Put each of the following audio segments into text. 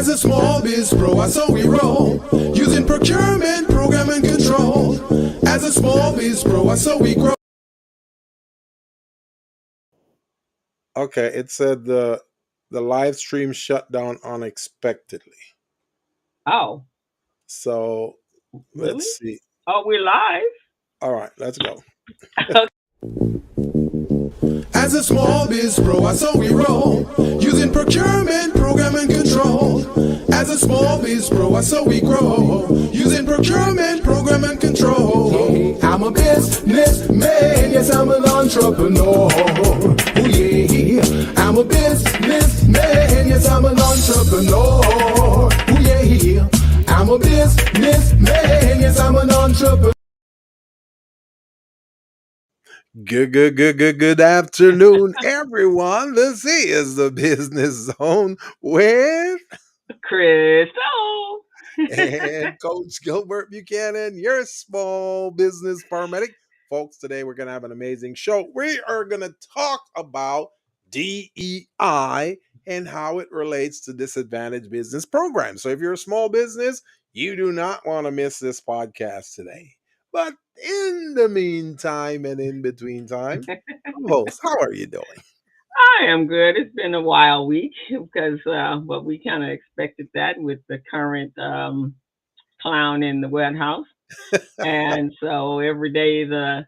As a small biz pro, I saw we roll, using procurement, program, and control. As a small biz pro, I saw we grow. Okay, it said the live stream shut down unexpectedly. Oh, So really? let's see. Oh, we're live. All right, let's go. As a small biz pro, I saw we roll, using procurement, program, and control. As a small biz pro, I saw we grow, using procurement, program, and control. I'm a businessman, yes, I'm an entrepreneur. Oh yeah, I'm a businessman, yes, I'm an entrepreneur. Oh yeah, I'm a businessman, yes, I'm an entrepreneur. Good afternoon, everyone. This is the Business Zone with Crystal. and Coach Gilbert Buchanan, your small business paramedic. Folks, today we're going to have an amazing show. We are going to talk about DEI and how it relates to disadvantaged business programs. So if you're a small business, you do not want to miss this podcast today. But in the meantime and in between time, host, how are you doing? I am good. It's been a wild week because, well, we kind of expected that with the current clown in the White House, and so every day is a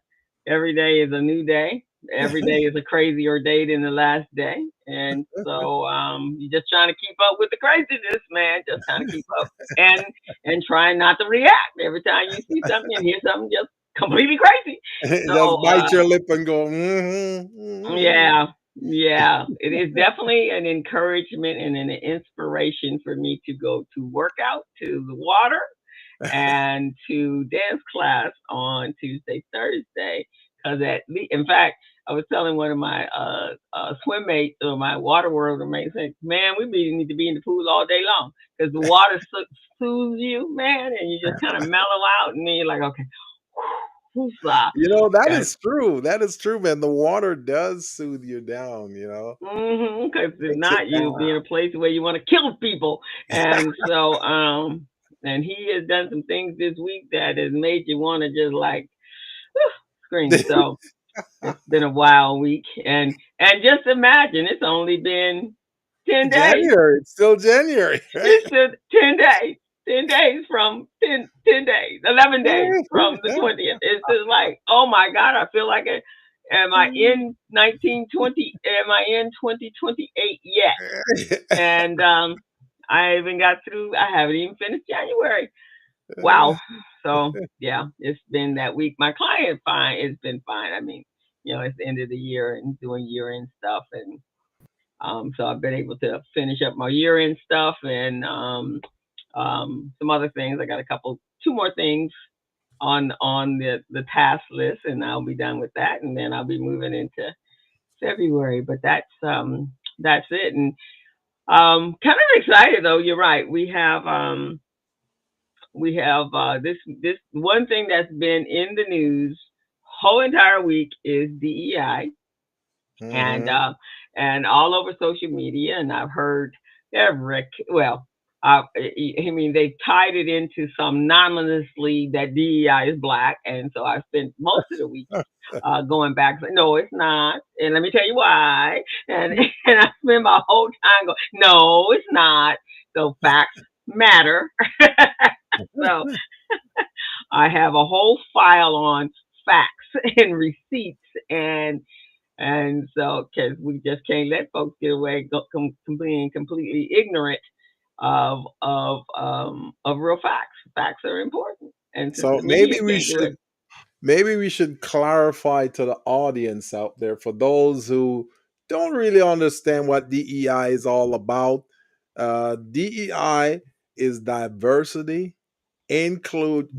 new day. Every day is a crazier day than the last day, and so you're just trying to keep up with the craziness, man. Just trying to keep up and trying not to react every time you see something and hear something just completely crazy. Just So bite your lip and go, mm-hmm. yeah, yeah. It is definitely an encouragement and an inspiration for me to go to work out, to the water, and to dance class on Tuesday, Thursday. Because in fact, I was telling one of my swim mates or my water world mates, like, man, need to be in the pool all day long because the water soothes you, man, and you just kind of mellow out, and then you're like, okay, woosah. That is true. That is true, man. The water does soothe you down, Because if Takes it not, you'll be in down. a place where you want to kill people. And so, and he has done some things this week that has made you want to just like scream. So it's been a wild week, and just imagine it's only been 10 days. January. It's still January, right? It's just 10 days. 10 days from 10 days, 11 days from the 20th. It's just like, oh my God, I feel like it. Am I in 1920? Am I in 2028 yet? And I even got through. I haven't even finished January. Wow. So yeah, it's been that week. My client fine. It's been fine. I mean, it's the end of the year and doing year end stuff, and so I've been able to finish up my year end stuff and some other things. I got two more things on the task list, and I'll be done with that, and then I'll be moving into February. But that's it, and kind of excited though. You're right. We have this one thing that's been in the news whole entire week is DEI, and Mhm. and all over social media, and I've heard every well. I mean, they tied it into some anonymously that DEI is black, and so I spent most of the week going back. Saying, no, it's not, and let me tell you why. And and I spent my whole time going, no, it's not. So facts matter. So I have a whole file on facts and receipts and so because we just can't let folks get away completely ignorant of real facts. Facts are important, and since So the media can't do it, maybe we should clarify to the audience out there for those who don't really understand what DEI is all about. DEI is diversity, equity,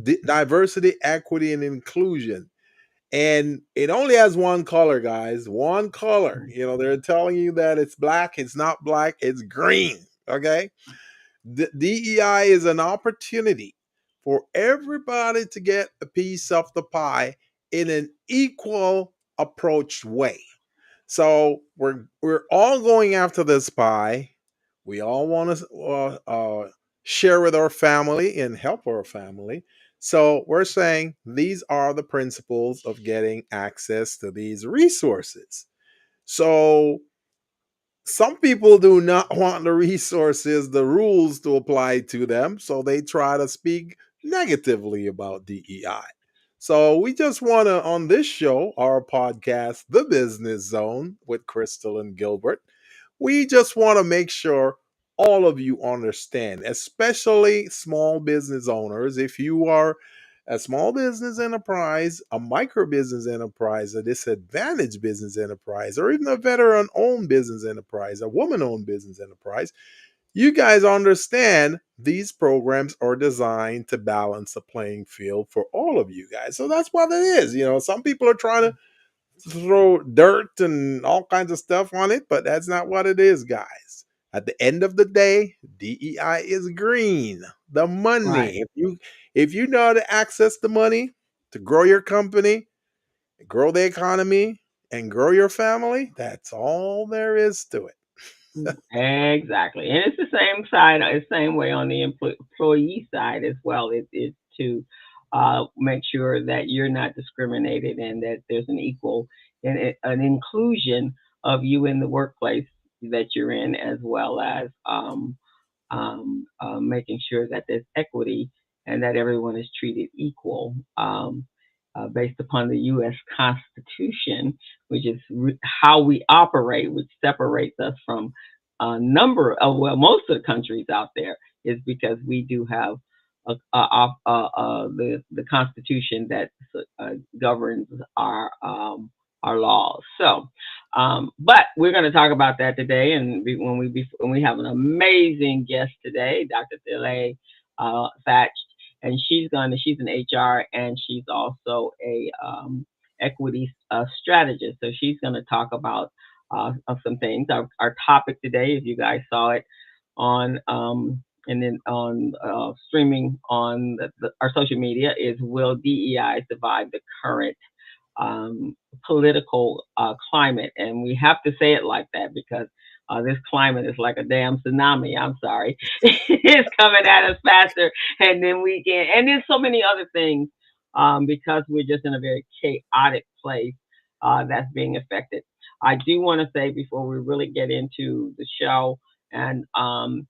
and inclusion. And it only has one color, guys. One color. They're telling you that it's black. It's not black. It's green. Okay. The DEI is an opportunity for everybody to get a piece of the pie in an equal approach way. So we're all going after this pie. We all want to share with our family and help our family. So we're saying these are the principles of getting access to these resources. So some people do not want the resources, the rules to apply to them, so they try to speak negatively about DEI. So we just want to, on this show, our podcast, The Business Zone with Crystal and Gilbert, we just want to make sure all of you understand, especially small business owners. If you are a small business enterprise, a micro business enterprise, a disadvantaged business enterprise, or even a veteran owned business enterprise, a woman owned business enterprise, you guys understand these programs are designed to balance the playing field for all of you guys. So that's what it is. Some people are trying to throw dirt and all kinds of stuff on it, but that's not what it is, guys. At the end of the day, DEI is green. The Right. money. If you know how to access the money to grow your company, grow the economy, and grow your family, that's all there is to it. Exactly, and it's the same side, same way on the employee side as well. It's to make sure that you're not discriminated and that there's an equal and an inclusion of you in the workplace that you're in, as well as making sure that there's equity and that everyone is treated equal. Based upon the U.S. Constitution, which is how we operate, which separates us from a number of, well, most of the countries out there, is because we do have the Constitution that governs our laws. So, but we're going to talk about that today, and when we have an amazing guest today, Dr. Thela Thatch, and she's an HR, and she's also a equity strategist. So she's going to talk about some things. Our topic today, if you guys saw it on and then on streaming on our social media, is will DEI survive the current political climate? And we have to say it like that because this climate is like a damn tsunami. I'm sorry. It's coming at us faster. And then we can, and there's so many other things because we're just in a very chaotic place that's being affected. I do want to say before we really get into the show, and um,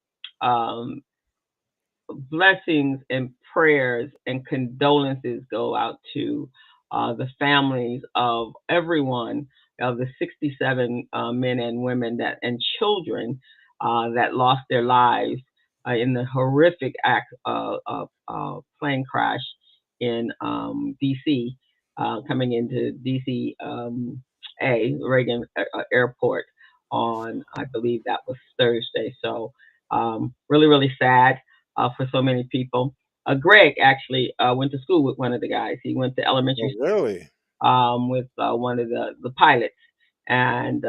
blessings and prayers and condolences go out to the families of everyone, of the 67 men and women that and children that lost their lives in the horrific act plane crash in D.C. Coming into D.C. Reagan Airport on, I believe that was Thursday. So really, really sad for so many people. Greg actually went to school with one of the guys. He went to Oh, elementary really? with one of the pilots, and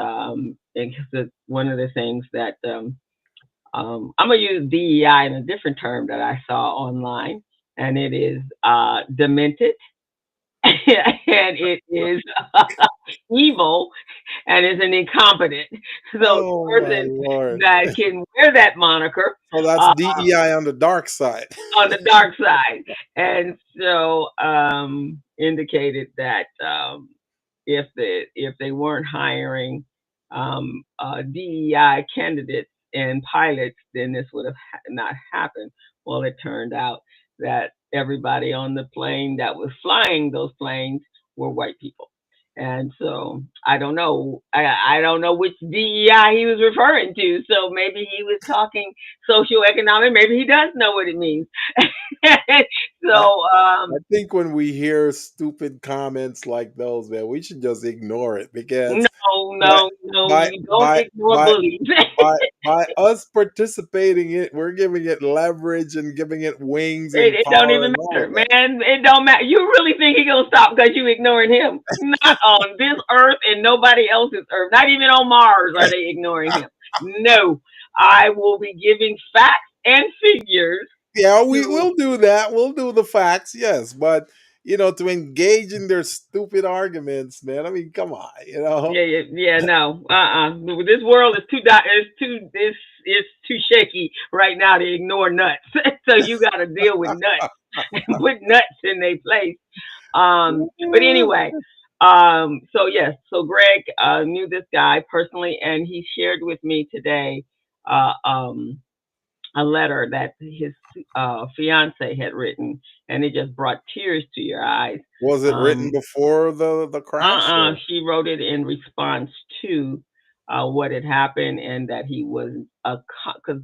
it's one of the things that I'm gonna use DEI in a different term that I saw online, and it is demented, and it is evil, and is an incompetent. So the Oh, my person Lord. that can wear that moniker So that's DEI on the dark side. on the dark side, and so indicated that if they weren't hiring DEI candidates and pilots, then this would have not happened. Well, it turned out that everybody on the plane that was flying those planes were white people. And so I don't know. I don't know which DEI he was referring to. So maybe he was talking socioeconomic. Maybe he does know what it means. I, So I think when we hear stupid comments like those, man, we should just ignore it because no, by no, no. by You don't by ignore by bullies. by us participating in it, we're giving it leverage and giving it wings and It don't power even and all matter, of that. man. It don't matter. You really think he gonna stop because you ignoring him? Not on this earth and nobody else's earth. Not even on Mars are they ignoring him. No, I will be giving facts and figures Yeah, we to. will do that. We'll do the facts, yes, but to engage in their stupid arguments, man. I mean, come on, Yeah. No. This world is it's too shaky right now to ignore nuts. So you got to deal with nuts and put nuts in their place. But anyway, so yes, so Greg knew this guy personally, and he shared with me today uh, um, a letter that his fiance had written, and it just brought tears to your eyes. Was it written Um, before the crash? Or? She wrote it in response to what had happened, and that he was because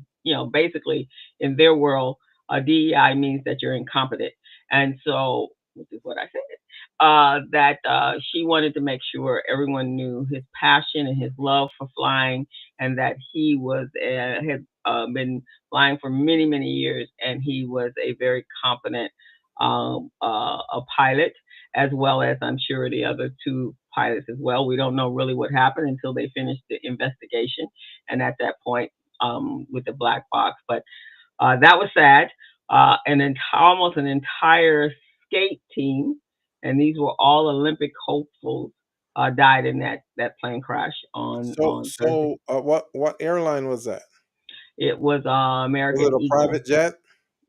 basically in their world, DEI means that you're incompetent, and so which is what I said. That she wanted to make sure everyone knew his passion and his love for flying, and that he was had been flying for many many years, and he was a very competent a pilot, as well as I'm sure the other two pilots as well. We don't know really what happened until they finished the investigation, and at that point, with the black box. But that was sad. Almost an entire skate team, and these were all Olympic hopefuls, died in that plane crash So on Thursday. so what airline was that? It was Was it American a Eagle. private jet?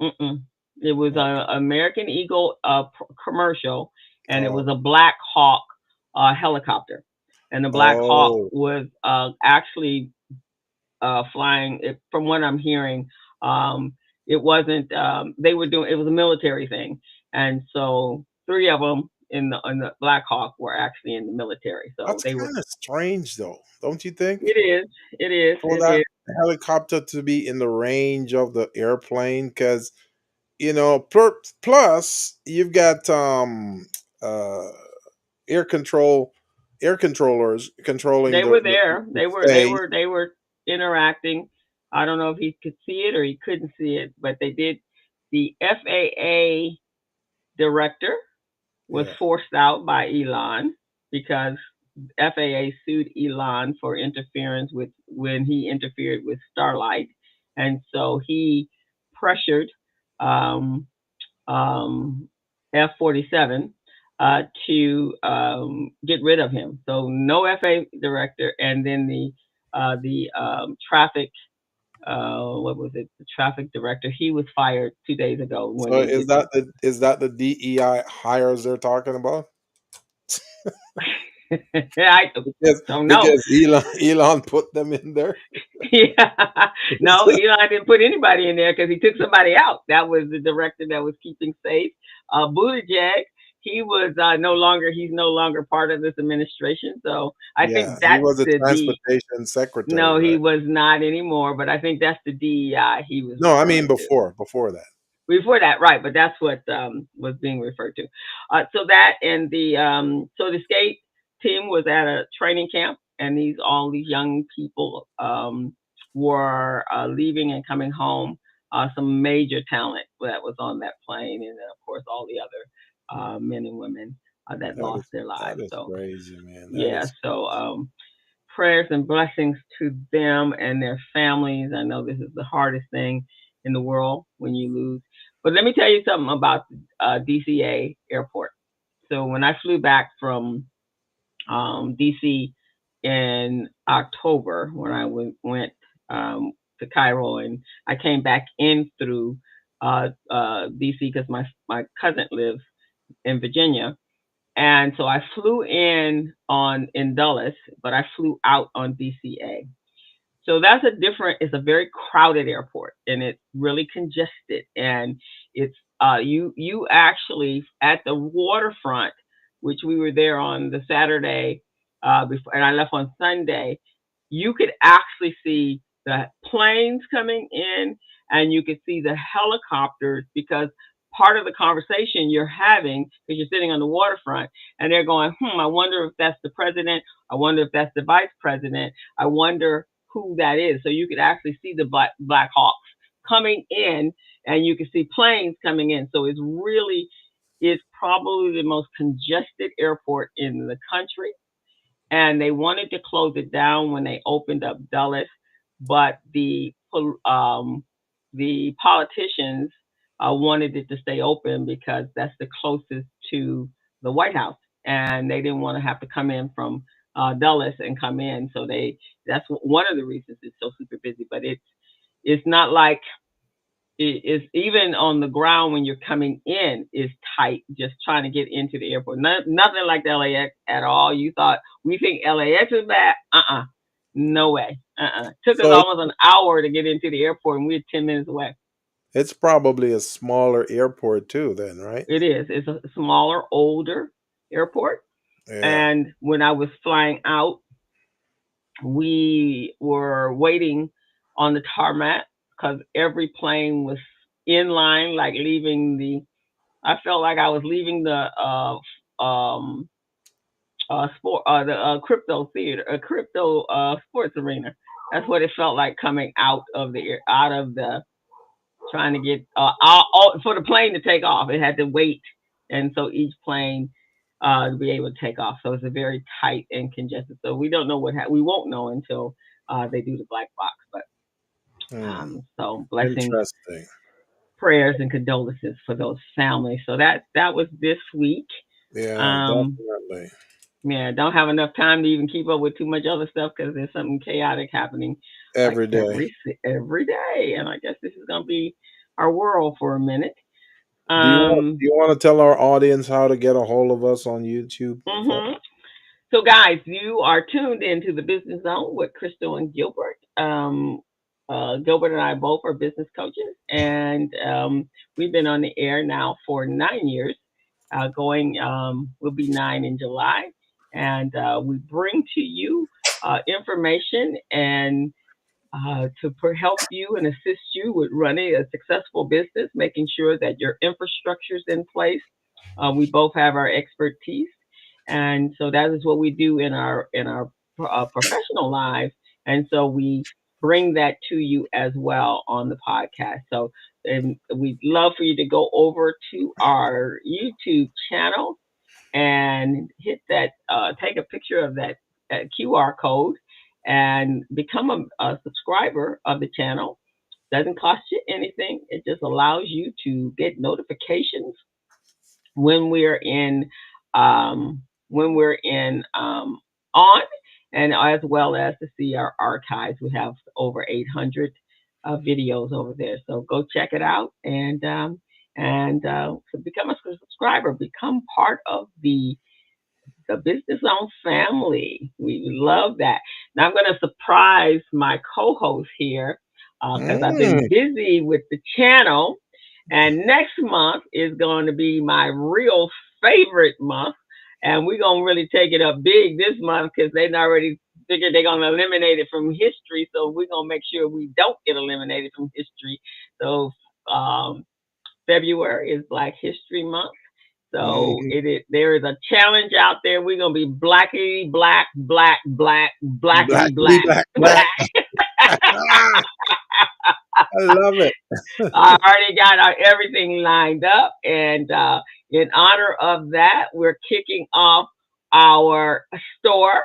Mm-mm. It was Okay. a American Eagle commercial, and it Oh, was a Black Hawk helicopter. And the Black Hawk oh, was actually flying. From what I'm hearing, it wasn't. They were doing. It was a military thing, and so three of them in the Black Hawk were actually in the military. So that's they were. kind of strange, though, don't you think? It is. It is. For It that is. helicopter to be in the range of the airplane, because plus you've got uh air control air controllers controlling They were the there. space. They were interacting. I don't know if he could see it or he couldn't see it, but they did. The FAA director was Yeah. forced out by Elon because FAA sued Elon for interference with when he interfered with Starlight, and so he pressured um, F-47 to get rid of him. So no FA director, and then the traffic what was it? The traffic director. He was fired 2 days ago when So they is did this. that the DEI hires they're talking about? I Because don't know. because Elon put them in there. Yeah, no, Elon didn't put anybody in there because he took somebody out. That was the director that was keeping safe. Buttigieg, he was no longer. He's no longer part of this administration. So I Yeah, think he that's was a the. transportation secretary, No, he right? was not anymore. But I think that's the DEI he was No, I mean referring to. before that. Before that, right? But that's what was being referred to. So that and the skate team was at a training camp, and all these young people were leaving and coming home. Some major talent that was on that plane, and then of course all the other men and women that That lost is their that lives. is So crazy, man. That yeah, is so crazy. prayers and blessings to them and their families. I know this is the hardest thing in the world when you lose. But let me tell you something about DCA airport. So when I flew back from DC in October, when I went to Cairo, and I came back in through DC because my cousin lives in Virginia, and so I flew in Dulles, but I flew out on DCA. So that's it's a very crowded airport, and it's really congested, and it's you actually at the waterfront, which we were there on the Saturday before, and I left on Sunday. You could actually see the planes coming in, and you could see the helicopters, because part of the conversation you're having, because you're sitting on the waterfront, and they're going, I wonder if that's the president. I wonder if that's the vice president. I wonder who that is. So you could actually see the Black Hawks coming in, and you can see planes coming in. So it's probably the most congested airport in the country, and they wanted to close it down when they opened up Dulles, but the politicians wanted it to stay open because that's the closest to the White House, and they didn't want to have to come in from Dulles and come in. So that's one of the reasons it's so super busy. But it's not like it's even on the ground when you're coming in is tight. Just trying to get into the airport. Nothing like the LAX at all. You thought we think LAX is bad? No way. Took us So almost an hour to get into the airport, and we're 10 minutes away. it's probably a smaller airport too, then, right? It is. It's a smaller, older airport. Yeah. And when I was flying out, we were waiting on the tarmac because every plane was in line, like leaving the. I felt like I was leaving the sport, the crypto theater, crypto sports arena. That's what it felt like coming out of the trying to get for the plane to take off. It had to wait, and so each plane to be able to take off. So it's a very tight and congested. So we don't know we won't know until they do the black box. But Hmm. so blessings, Interesting. prayers, and condolences for those families. So that was this week. Yeah, Um, definitely. yeah, don't have enough time to even keep up with too much other stuff because there's something chaotic happening like Every day. every day, and I guess this is gonna be our world for a minute. Do you want to tell our audience how to get a hold of us on YouTube? Mhm. So, guys, you are tuned into the Business Zone with Crystal and Gilbert. Gilbert and I both are business coaches, and we've been on the air now for 9 years. Will be 9 in July, and we bring to you information and help you and assist you with running a successful business, making sure that your infrastructure is in place. We both have our expertise, and so that is what we do in our professional lives. And so we bring that to you as well on the podcast. So, and we'd love for you to go over to our YouTube channel and hit that, take a picture of that QR code and become a subscriber of the channel. Doesn't cost you anything. It just allows you to get notifications when we're in on, and as well as to see our archives. We have over 800 videos over there, so go check it out and become a subscriber, become part of the Business Zone family. We love that. Now I'm going to surprise my co-host here because I've been Mm. busy with the channel. And next month is going to be my real favorite month. And we're going to really take it up big this month because they've already figured they're going to eliminate it from history. So we're going to make sure we don't get eliminated from history. So February is Black History Month. So Mhm. there is a challenge out there. We're gonna be blackity black, black, black, blackity Blackity black, black black. black. Ah, I love it. I already got everything lined up, and in honor of that, we're kicking off our store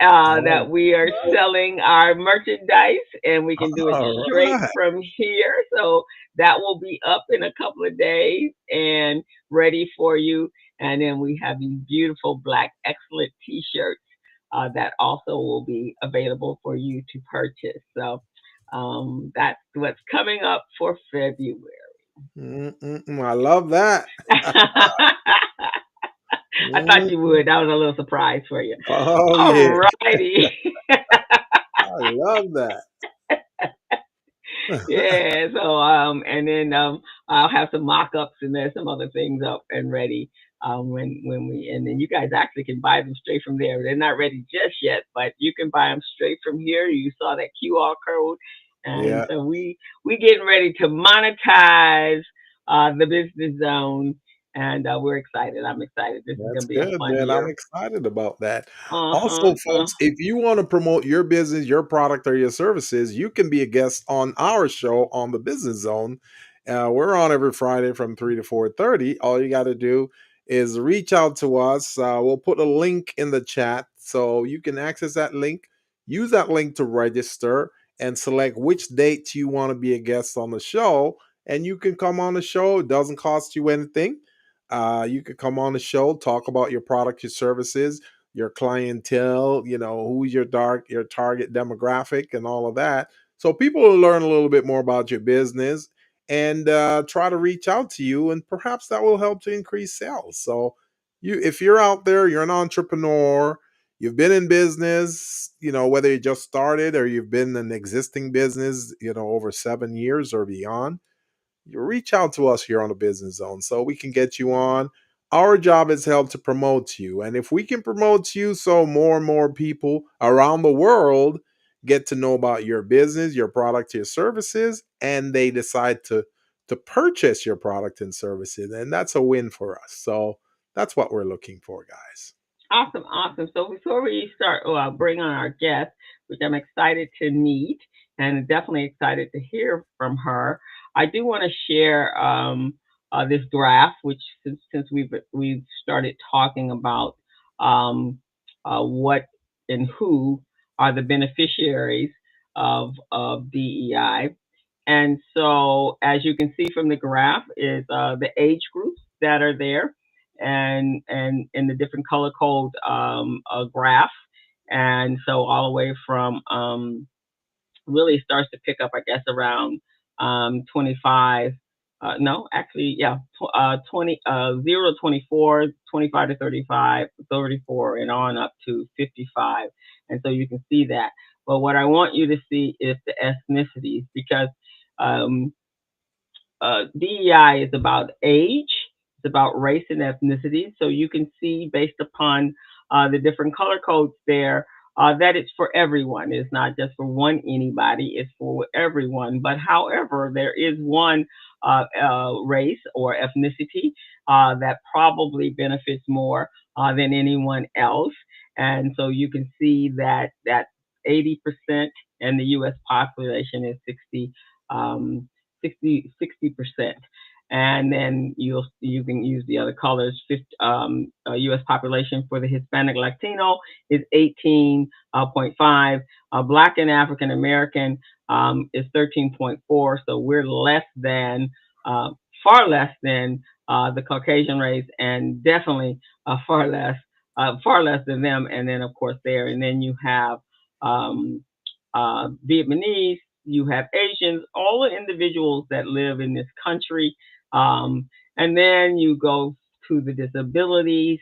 All that we are right. selling our merchandise, and we can do it All straight right. from here. So that will be up in a couple of days and ready for you. And then we have these beautiful black excellent T-shirts that also will be available for you to purchase. So that's what's coming up for February. I love that. I thought you Mm. would. That was a little surprise for you. Oh All yeah, righty. I love that. Yeah, so and then I'll have some mock-ups and there's some other things up and ready when we, and then you guys actually can buy them straight from there. They're not ready just yet, but you can buy them straight from here. You saw that QR code, and Yeah, so we getting ready to monetize the business zone, and we're excited. I'm excited. This is that's gonna be a good, fun man. I'm year. excited about that. Uh Also, huh. folks, if you want to promote your business, your product, or your services, you can be a guest on our show on the Business Zone. We're on every Friday from 3 to 4:30. All you got to do is reach out to us. We'll put a link in the chat so you can access that link. Use that link to register and select which date you want to be a guest on the show. and you can come on the show. It doesn't cost you anything. You could come on the show, talk about your product, your services, your clientele, who's your target demographic and all of that. So people will learn a little bit more about your business and try to reach out to you, and perhaps that will help to increase sales. So if you're out there, you're an entrepreneur, you've been in business, whether you just started or you've been in existing business, over 7 years or beyond, you reach out to us here on the Business Zone so we can get you on. Our job is help to promote you. And if we can promote you so more and more people around the world get to know about your business, your product, your services, and they decide to purchase your product and services, and that's a win for us. So that's what we're looking for, guys. Awesome, awesome. So before we start, I'll bring on our guest, which I'm excited to meet and definitely excited to hear from her. I do want to share this graph, which since we've started talking about what and who are the beneficiaries of DEI. And so, as you can see from the graph, is the age groups that are there, and in the different color code graph, and so all the way from really starts to pick up, I guess, around 25. No, actually, yeah, 20, 0 to 24, 25 to 35, 34, and on up to 55. And so you can see that. But what I want you to see is the ethnicities, because um, DEI is about age, it's about race and ethnicity. So you can see based upon the different color codes there that it's for everyone. It's not just for one anybody, it's for everyone. But however, there is one race or ethnicity that probably benefits more than anyone else. And so you can see that 80% and the U.S. population is 60%. And then you can use the other colors. U.S. population for the Hispanic Latino is 18.5. Black and African American is 13.4. So we're less than, far less than the Caucasian race, and definitely far less than them. And then of course there, and then you have um, Vietnamese, you have Asians, all the individuals that live in this country. And then you go to the disabilities.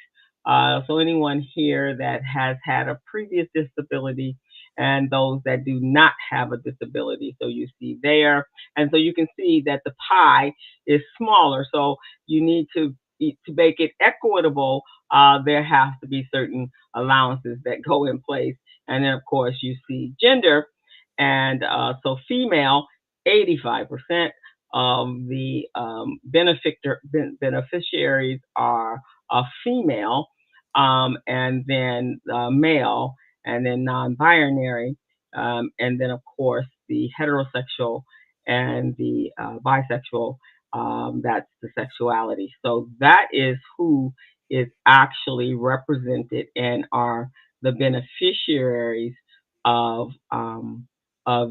So anyone here that has had a previous disability and those that do not have a disability. So you see there. And so you can see that the pie is smaller. So you need to make it equitable. There have to be certain allowances that go in place. And then, of course, you see gender. And so female, 85% of the beneficiaries are female, and then male, and then non-binary, and then of course the heterosexual and the bisexual. That's the sexuality. So that is who is actually represented and are the beneficiaries of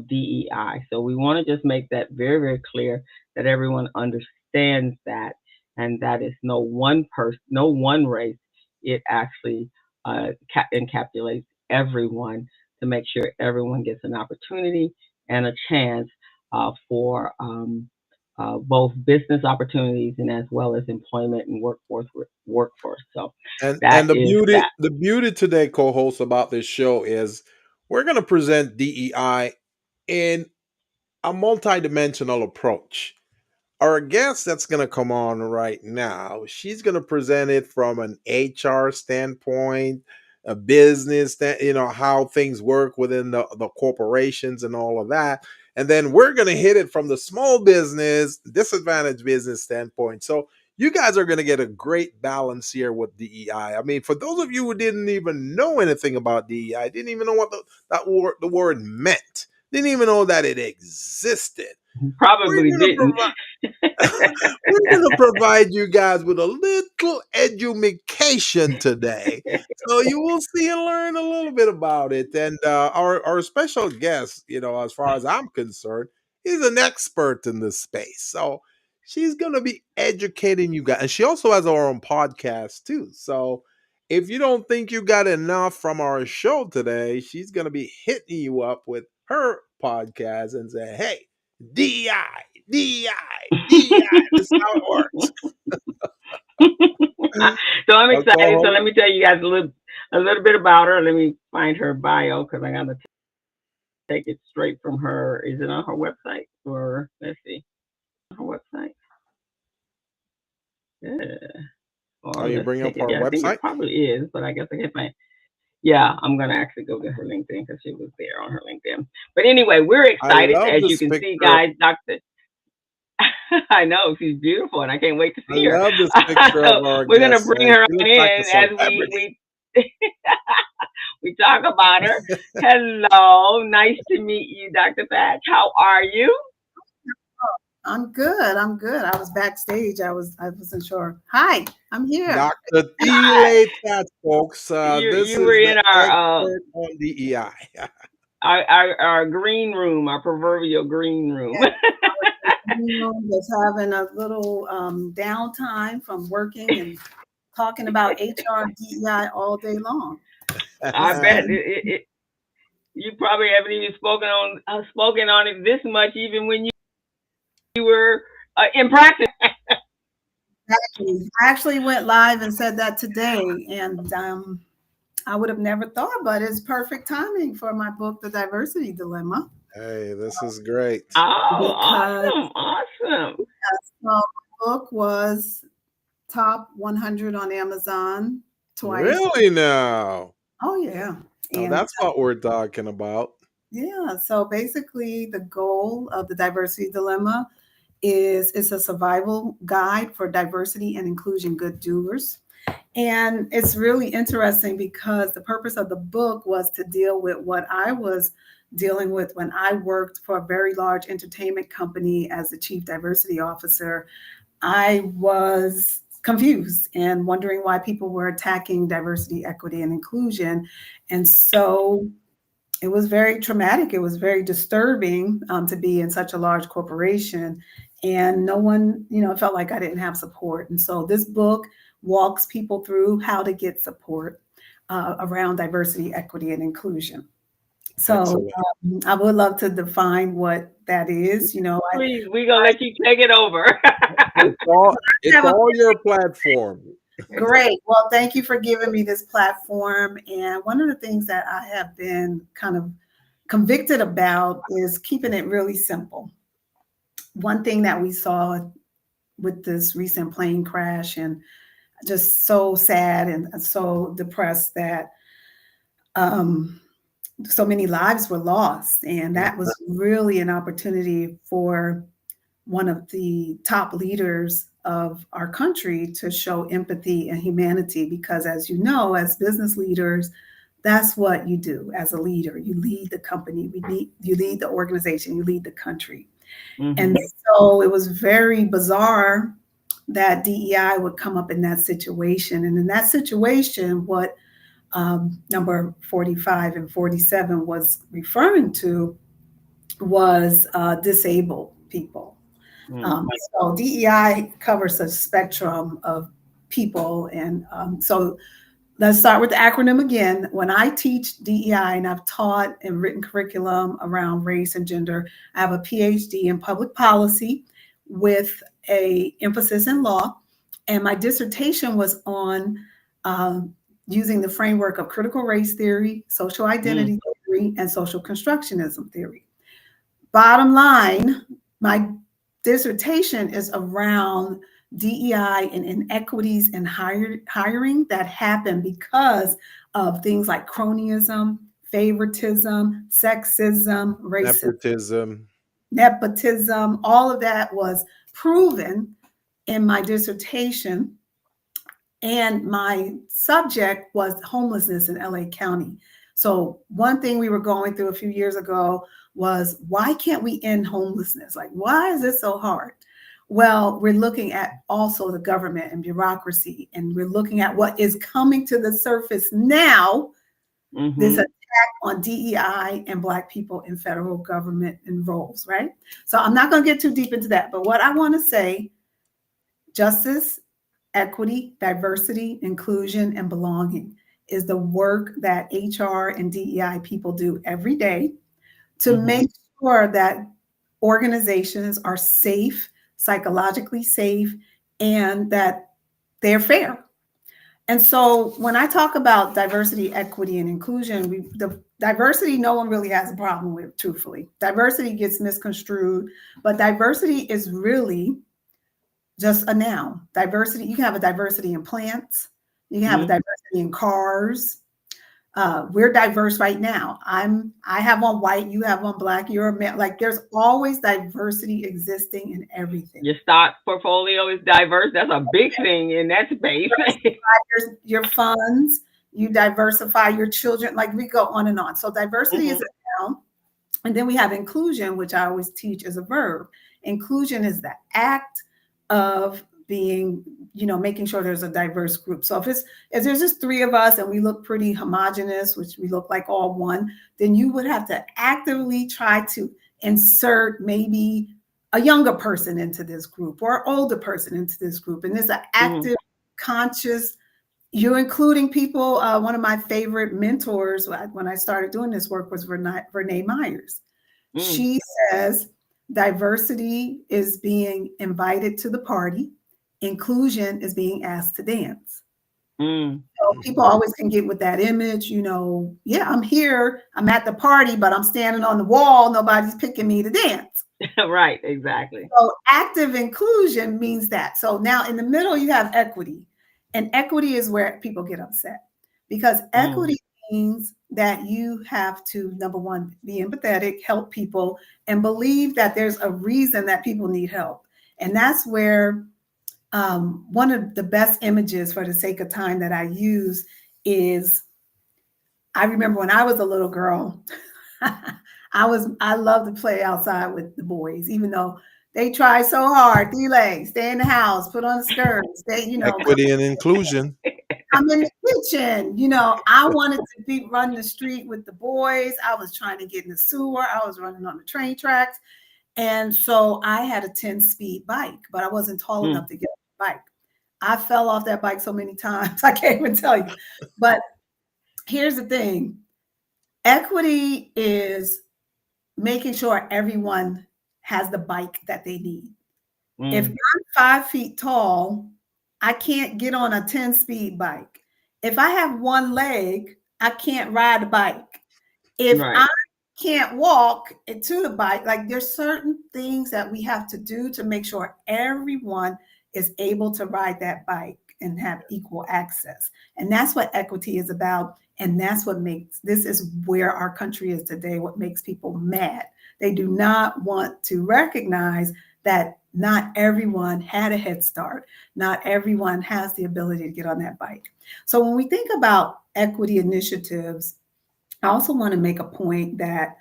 DEI. So we want to just make that very, very clear that everyone understands that, and that is no one person, no one race. It actually encapsulates everyone to make sure everyone gets an opportunity and a chance for both business opportunities and as well as employment and workforce. So And that the is beauty that. the beauty today, co-host, about this show is we're going to present DEI in a multidimensional approach. Our guest that's going to come on right now, she's going to present it from an HR standpoint, a business, how things work within the corporations and all of that. And then we're going to hit it from the small business, disadvantaged business standpoint. So you guys are going to get a great balance here with DEI. I mean, for those of you who didn't even know anything about DEI, didn't even know what the word meant, didn't even know that it existed, we're Probably going to didn't. provide we're going to provide you guys with a little education today. So you will see and learn a little bit about it. And our special guest, as far as I'm concerned, He's an expert in this space. So she's going to be educating you guys. And she also has her own podcast too. So if you don't think you got enough from our show today, she's going to be hitting you up with her podcast and say, hey, DEI, DEI, DEI. This is how it works. So I'm excited. So let me tell you guys a little bit about her. Let me find her bio because I gotta take it straight from her. Is it on her website or let's see, her website? Yeah. Are you bringing up our website? I think it probably is, but I guess I can't find. Yeah, I'm gonna actually go get her LinkedIn because she was there on her LinkedIn. But anyway, we're excited as you can see, guys. Dr. I know she's beautiful, and I can't wait to see her. I love this picture of our We're gonna bring her in as we we talk about her. Hello, nice to meet you, Dr. Thatch. How are you? I'm good. I'm good. I was backstage. I wasn't sure. Hi, I'm here. Dr. Thela Thatch, folks. This you were is in the our expert on DEI. our green room, our proverbial green room. Just having a little downtime from working and talking about HR and DEI all day long. I bet you probably haven't even spoken on it this much, even when you were in practice. I actually went live and said that today, and I would have never thought, but it's perfect timing for my book, The Diversity Dilemma. Hey, this is great. Oh, awesome. So the book was top 100 on Amazon twice. Really now? Oh, yeah. And that's what we're talking about. Yeah. So basically, the goal of The Diversity Dilemma is it's a survival guide for diversity and inclusion good doers. And it's really interesting because the purpose of the book was to deal with what I was dealing with when I worked for a very large entertainment company as the chief diversity officer. I was confused and wondering why people were attacking diversity, equity, and inclusion. And so it was very traumatic. It was very disturbing to be in such a large corporation. And no one, felt like I didn't have support. And so this book walks people through how to get support around diversity, equity, and inclusion. So I would love to define what that is. Please, we're going to let you take it over. It's all your platform. Great. Well, thank you for giving me this platform. And one of the things that I have been kind of convicted about is keeping it really simple. One thing that we saw with this recent plane crash, and just so sad and so depressed that so many lives were lost. And that was really an opportunity for one of the top leaders of our country to show empathy and humanity, because as you know, as business leaders, that's what you do as a leader. You lead the company, you lead the organization, you lead the country. Mm-hmm. And so it was very bizarre that DEI would come up in that situation. And in that situation, what number 45 and 47 was referring to was disabled people. So DEI covers a spectrum of people. And so let's start with the acronym again. When I teach DEI, and I've taught and written curriculum around race and gender, I have a PhD in public policy with an emphasis in law. And my dissertation was on using the framework of critical race theory, social identity theory, and social constructionism theory. Bottom line, my dissertation is around DEI and inequities in hiring that happen because of things like cronyism, favoritism, sexism, racism, nepotism. All of that was proven in my dissertation. And my subject was homelessness in LA County. So one thing we were going through a few years ago was, why can't we end homelessness? Like, why is this so hard? Well, we're looking at also the government and bureaucracy, and we're looking at what is coming to the surface now, this on DEI and Black people in federal government and roles, right? So I'm not going to get too deep into that. But what I want to say, justice, equity, diversity, inclusion, and belonging is the work that HR and DEI people do every day to make sure that organizations are safe, psychologically safe, and that they're fair. And so when I talk about diversity, equity, and inclusion, the diversity, no one really has a problem with, truthfully. Diversity gets misconstrued, but diversity is really just a noun. Diversity, you can have a diversity in plants, you can have a diversity in cars. We're diverse right now. I have on white, you have on Black, you're a man. Like there's always diversity existing in everything. Your stock portfolio is diverse. That's a big thing in that space. Your funds, you diversify your children. Like we go on and on. So diversity is a noun. And then we have inclusion, which I always teach as a verb. Inclusion is the act of being, making sure there's a diverse group. So if there's just three of us and we look pretty homogenous, which we look like all one, then you would have to actively try to insert maybe a younger person into this group or an older person into this group. And there's an active, conscious, you're including people. One of my favorite mentors when I started doing this work was Renee Myers. She says diversity is being invited to the party. Inclusion is being asked to dance. So people always can get with that image, yeah, I'm here, I'm at the party, but I'm standing on the wall. Nobody's picking me to dance. Right, exactly. So active inclusion means that. So now in the middle, you have equity. And equity is where people get upset because equity means that you have to, number one, be empathetic, help people, and believe that there's a reason that people need help. And that's where one of the best images, for the sake of time, that I use is, I remember when I was a little girl, I loved to play outside with the boys, even though they try so hard. 3 legs, stay in the house, put on a skirt, stay, Equity and inclusion. I'm in the kitchen. I wanted to be running the street with the boys. I was trying to get in the sewer. I was running on the train tracks. And so I had a 10-speed bike, but I wasn't tall enough to get on the bike. I fell off that bike so many times, I can't even tell you. But here's the thing. Equity is making sure everyone has the bike that they need. If I'm 5 feet tall, I can't get on a 10-speed bike. If I have one leg, I can't ride a bike. If I can't walk to the bike, like there's certain things that we have to do to make sure everyone is able to ride that bike and have equal access. And that's what equity is about. And that's what this is where our country is today, what makes people mad. They do not want to recognize that not everyone had a head start. Not everyone has the ability to get on that bike. So when we think about equity initiatives, I also want to make a point that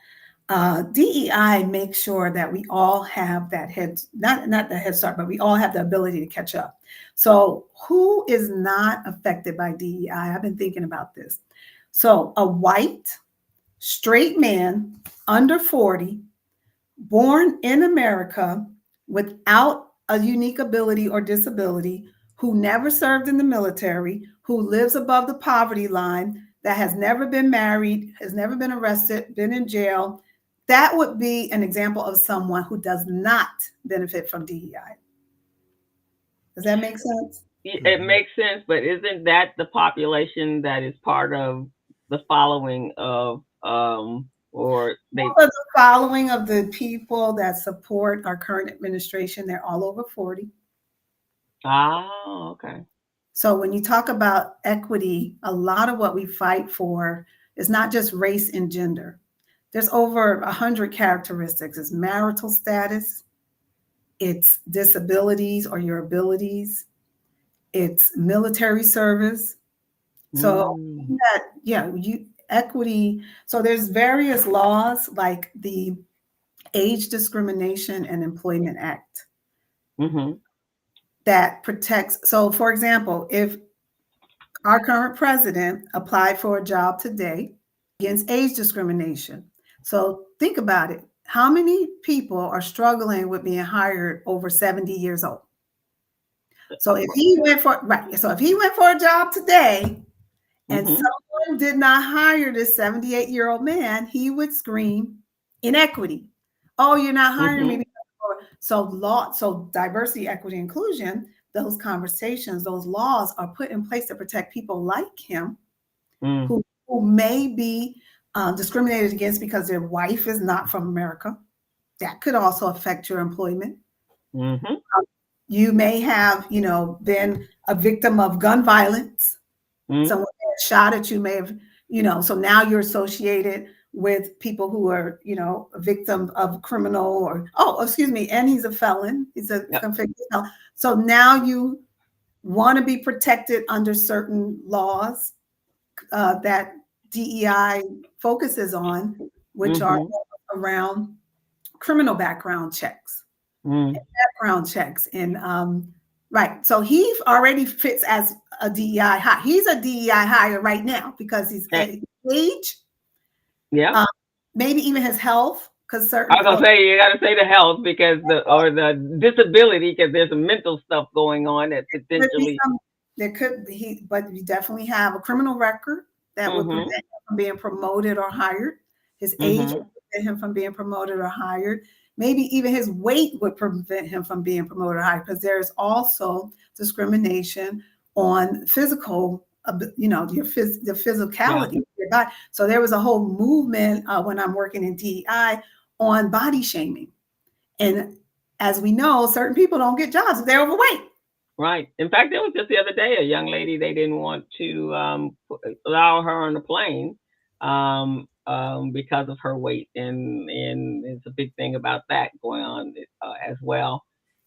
DEI makes sure that we all have that not the head start, but we all have the ability to catch up. So who is not affected by DEI? I've been thinking about this. So a white, straight man under 40, born in America without a unique ability or disability, who never served in the military, who lives above the poverty line, that has never been married, has never been arrested, been in jail, that would be an example of someone who does not benefit from DEI. Does that make sense? It makes sense, but isn't that the population that is part of the following of the following of the people that support our current administration? They're all over 40. Oh, okay. So when you talk about equity, a lot of what we fight for is not just race and gender. There's over 100 characteristics. It's marital status, it's disabilities or your abilities, it's military service. So equity. So there's various laws like the Age Discrimination and Employment Act that protects. So for example, if our current president applied for a job today against age discrimination. So think about it. How many people are struggling with being hired over 70 years old? So if he went for so if he went for a job today and someone did not hire this 78-year-old man, he would scream inequity. Oh, you're not hiring me. So diversity, equity, inclusion, those conversations, those laws are put in place to protect people like him who may be discriminated against because their wife is not from America. That could also affect your employment. You may have, been a victim of gun violence. Someone had shot at you, may have, so now you're associated with people who are, a victim of criminal and he's a felon. He's a convicted felon. So now you want to be protected under certain laws that DEI focuses on, which are around criminal background checks. Right. So he already fits as a DEI hire. He's a DEI hire right now because he's age. Yeah. Maybe even his health. Because I was gonna say you got to say the health because the disability, because there's some mental stuff going on that potentially there could be, but you definitely have a criminal record that would prevent him from being promoted or hired. His age would prevent him from being promoted or hired. Maybe even his weight would prevent him from being promoted or hired, because there's also discrimination on physical, the physicality of your body. So there was a whole movement when I'm working in DEI on body shaming. And as we know, certain people don't get jobs if they're overweight. Right. In fact, there was just the other day a young lady, they didn't want to allow her on the plane because of her weight, and it's a big thing about that going on as well,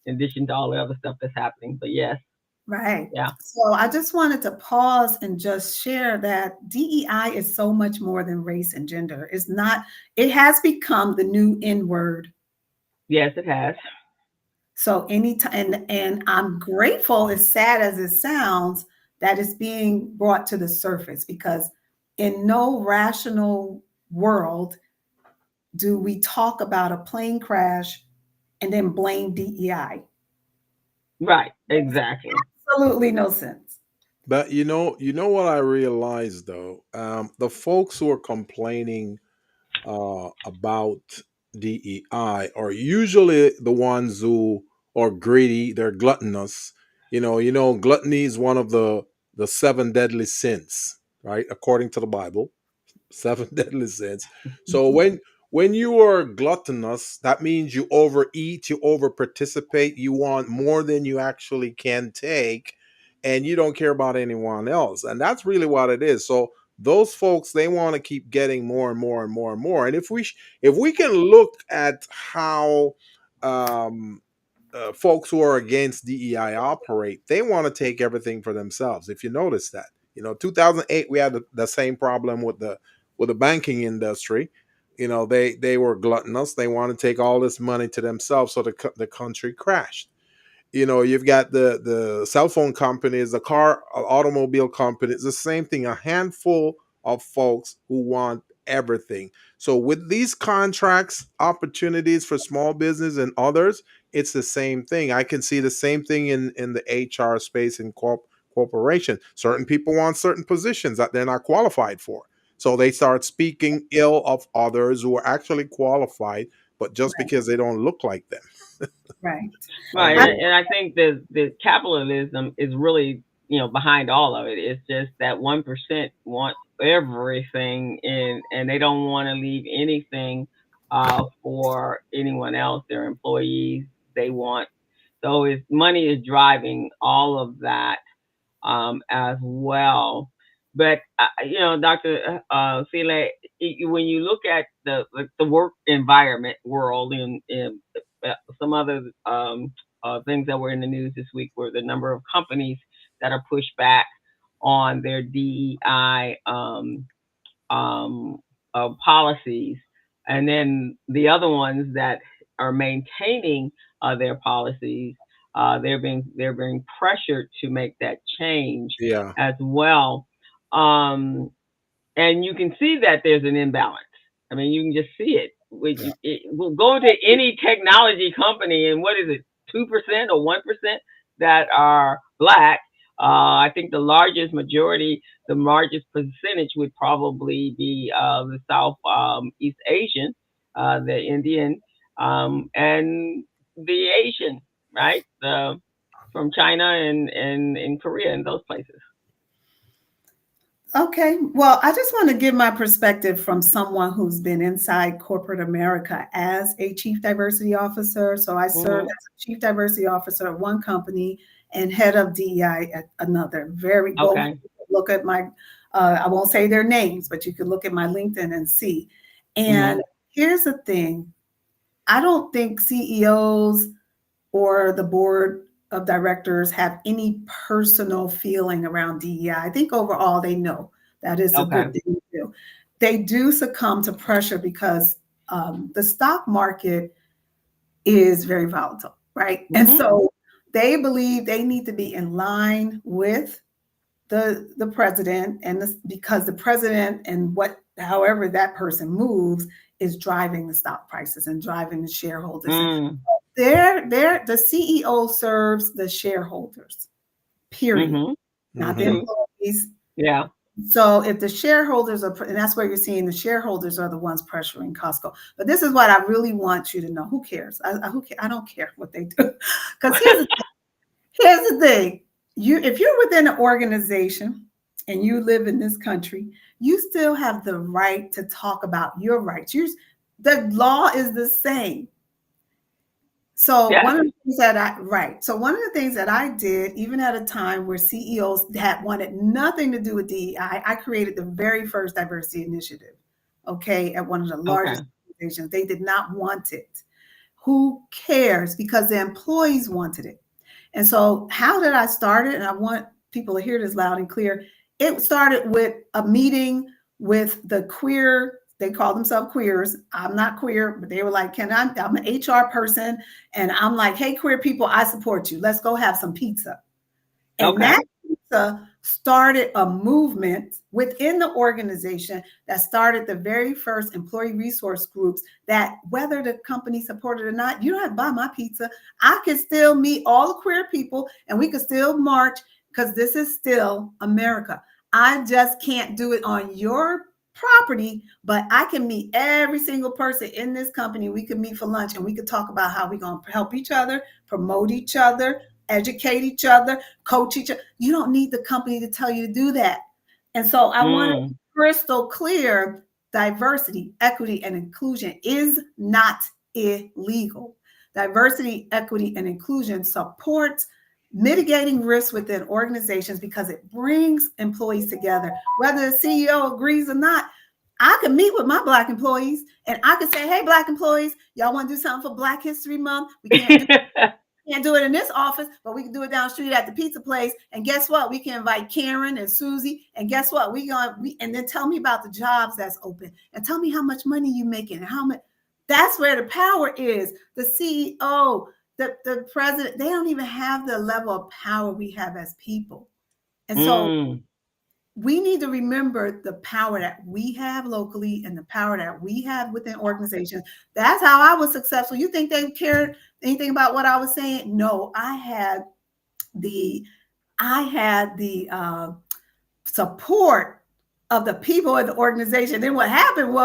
in addition to all the other stuff that's happening. But yes. Right. Yeah. So I just wanted to pause and just share that DEI is so much more than race and gender. It's not, it has become the new N word. Yes, it has. So anytime, and I'm grateful, as sad as it sounds, that it's being brought to the surface, because in no rational world do we talk about a plane crash and then blame DEI. Right, exactly. Absolutely no sense. But you know what I realized though, the folks who are complaining about DEI are usually the ones who are greedy. They're gluttonous. Gluttony is one of the seven deadly sins, right? According to the Bible, seven deadly sins. So when you are gluttonous, that means you overeat, you over participate, you want more than you actually can take, and you don't care about anyone else. And that's really what it is. So those folks, they want to keep getting more and more and more and more. And if we can look at how folks who are against DEI operate, they want to take everything for themselves. If you notice that, 2008 we had the same problem with the banking industry. They were gluttonous. They want to take all this money to themselves, so the country crashed. You've got the cell phone companies, the automobile companies, the same thing. A handful of folks who want everything. So with these contracts, opportunities for small business and others, it's the same thing. I can see the same thing in the HR space in corporation. Certain people want certain positions that they're not qualified for. So they start speaking ill of others who are actually qualified, but just because they don't look like them. Right. Right. And I think the capitalism is really, behind all of it. It's just that 1% want everything, and they don't want to leave anything for anyone else, their employees. They want, so money is driving all of that as well. But Dr. Thela, when you look at the work environment world, and some other things that were in the news this week were the number of companies that are pushed back on their DEI policies, and then the other ones that are maintaining their policies. They're being pressured to make that change Yeah. as well. and you can see that there's an imbalance. I mean, you can just see it. We'll go to any technology company, and what is it, 2% or 1% that are Black? I think the largest percentage would probably be the South East Asian, the Indian, and the Asian, right? From China and Korea and those places. Okay, well, I just want to give my perspective from someone who's been inside corporate America as a chief diversity officer. So I served as a chief diversity officer at one company and head of DEI at another. Okay. Look at my, I won't say their names, but you can look at my LinkedIn and see. And here's the thing, I don't think CEOs or the board of directors have any personal feeling around DEI. I think overall they know that is a good thing to do. They do succumb to pressure because the stock market is very volatile, right? And so they believe they need to be in line with the president, and because the president and however that person moves is driving the stock prices and driving the shareholders. The CEO serves the shareholders, period, not the employees. Yeah. So if the shareholders are, and that's where you're seeing the shareholders are the ones pressuring Costco. But this is what I really want you to know. Who cares? I don't care what they do. Because here's the thing. If you're within an organization and you live in this country, you still have the right to talk about your rights. The law is the same. So one of the things that I did, even at a time where CEOs wanted nothing to do with DEI, I created the very first diversity initiative, at one of the largest organizations. They did not want it. Who cares? Because the employees wanted it. And so how did I start it? And I want people to hear this loud and clear. It started with a meeting with the queer, they call themselves queers. I'm not queer, but they were like, I'm an HR person. And I'm like, hey, queer people, I support you. Let's go have some pizza. And that pizza started a movement within the organization that started the very first employee resource groups that, whether the company supported or not, you don't have to buy my pizza. I can still meet all the queer people and we can still march because this is still America. I just can't do it on your property, but I can meet every single person in this company. We could meet for lunch and we could talk about how we're going to help each other, promote each other, educate each other, coach each other. You don't need the company to tell you to do that. And so I want to be crystal clear, diversity, equity, and inclusion is not illegal. Diversity, equity, and inclusion supports mitigating risks within organizations because it brings employees together. Whether the CEO agrees or not, I can meet with my Black employees and I can say, hey, Black employees, y'all want to do something for Black History Month? We can't do it in this office, but we can do it down the street at the pizza place. And guess what? We can invite Karen and Susie. And guess what? And then tell me about the jobs that's open and tell me how much money you're making and how much. That's where the power is. The CEO, the president, they don't even have the level of power we have as people. And so we need to remember the power that we have locally and the power that we have within organizations. That's how I was successful. You think they cared anything about what I was saying? No, I had the support of the people in the organization. Then what happened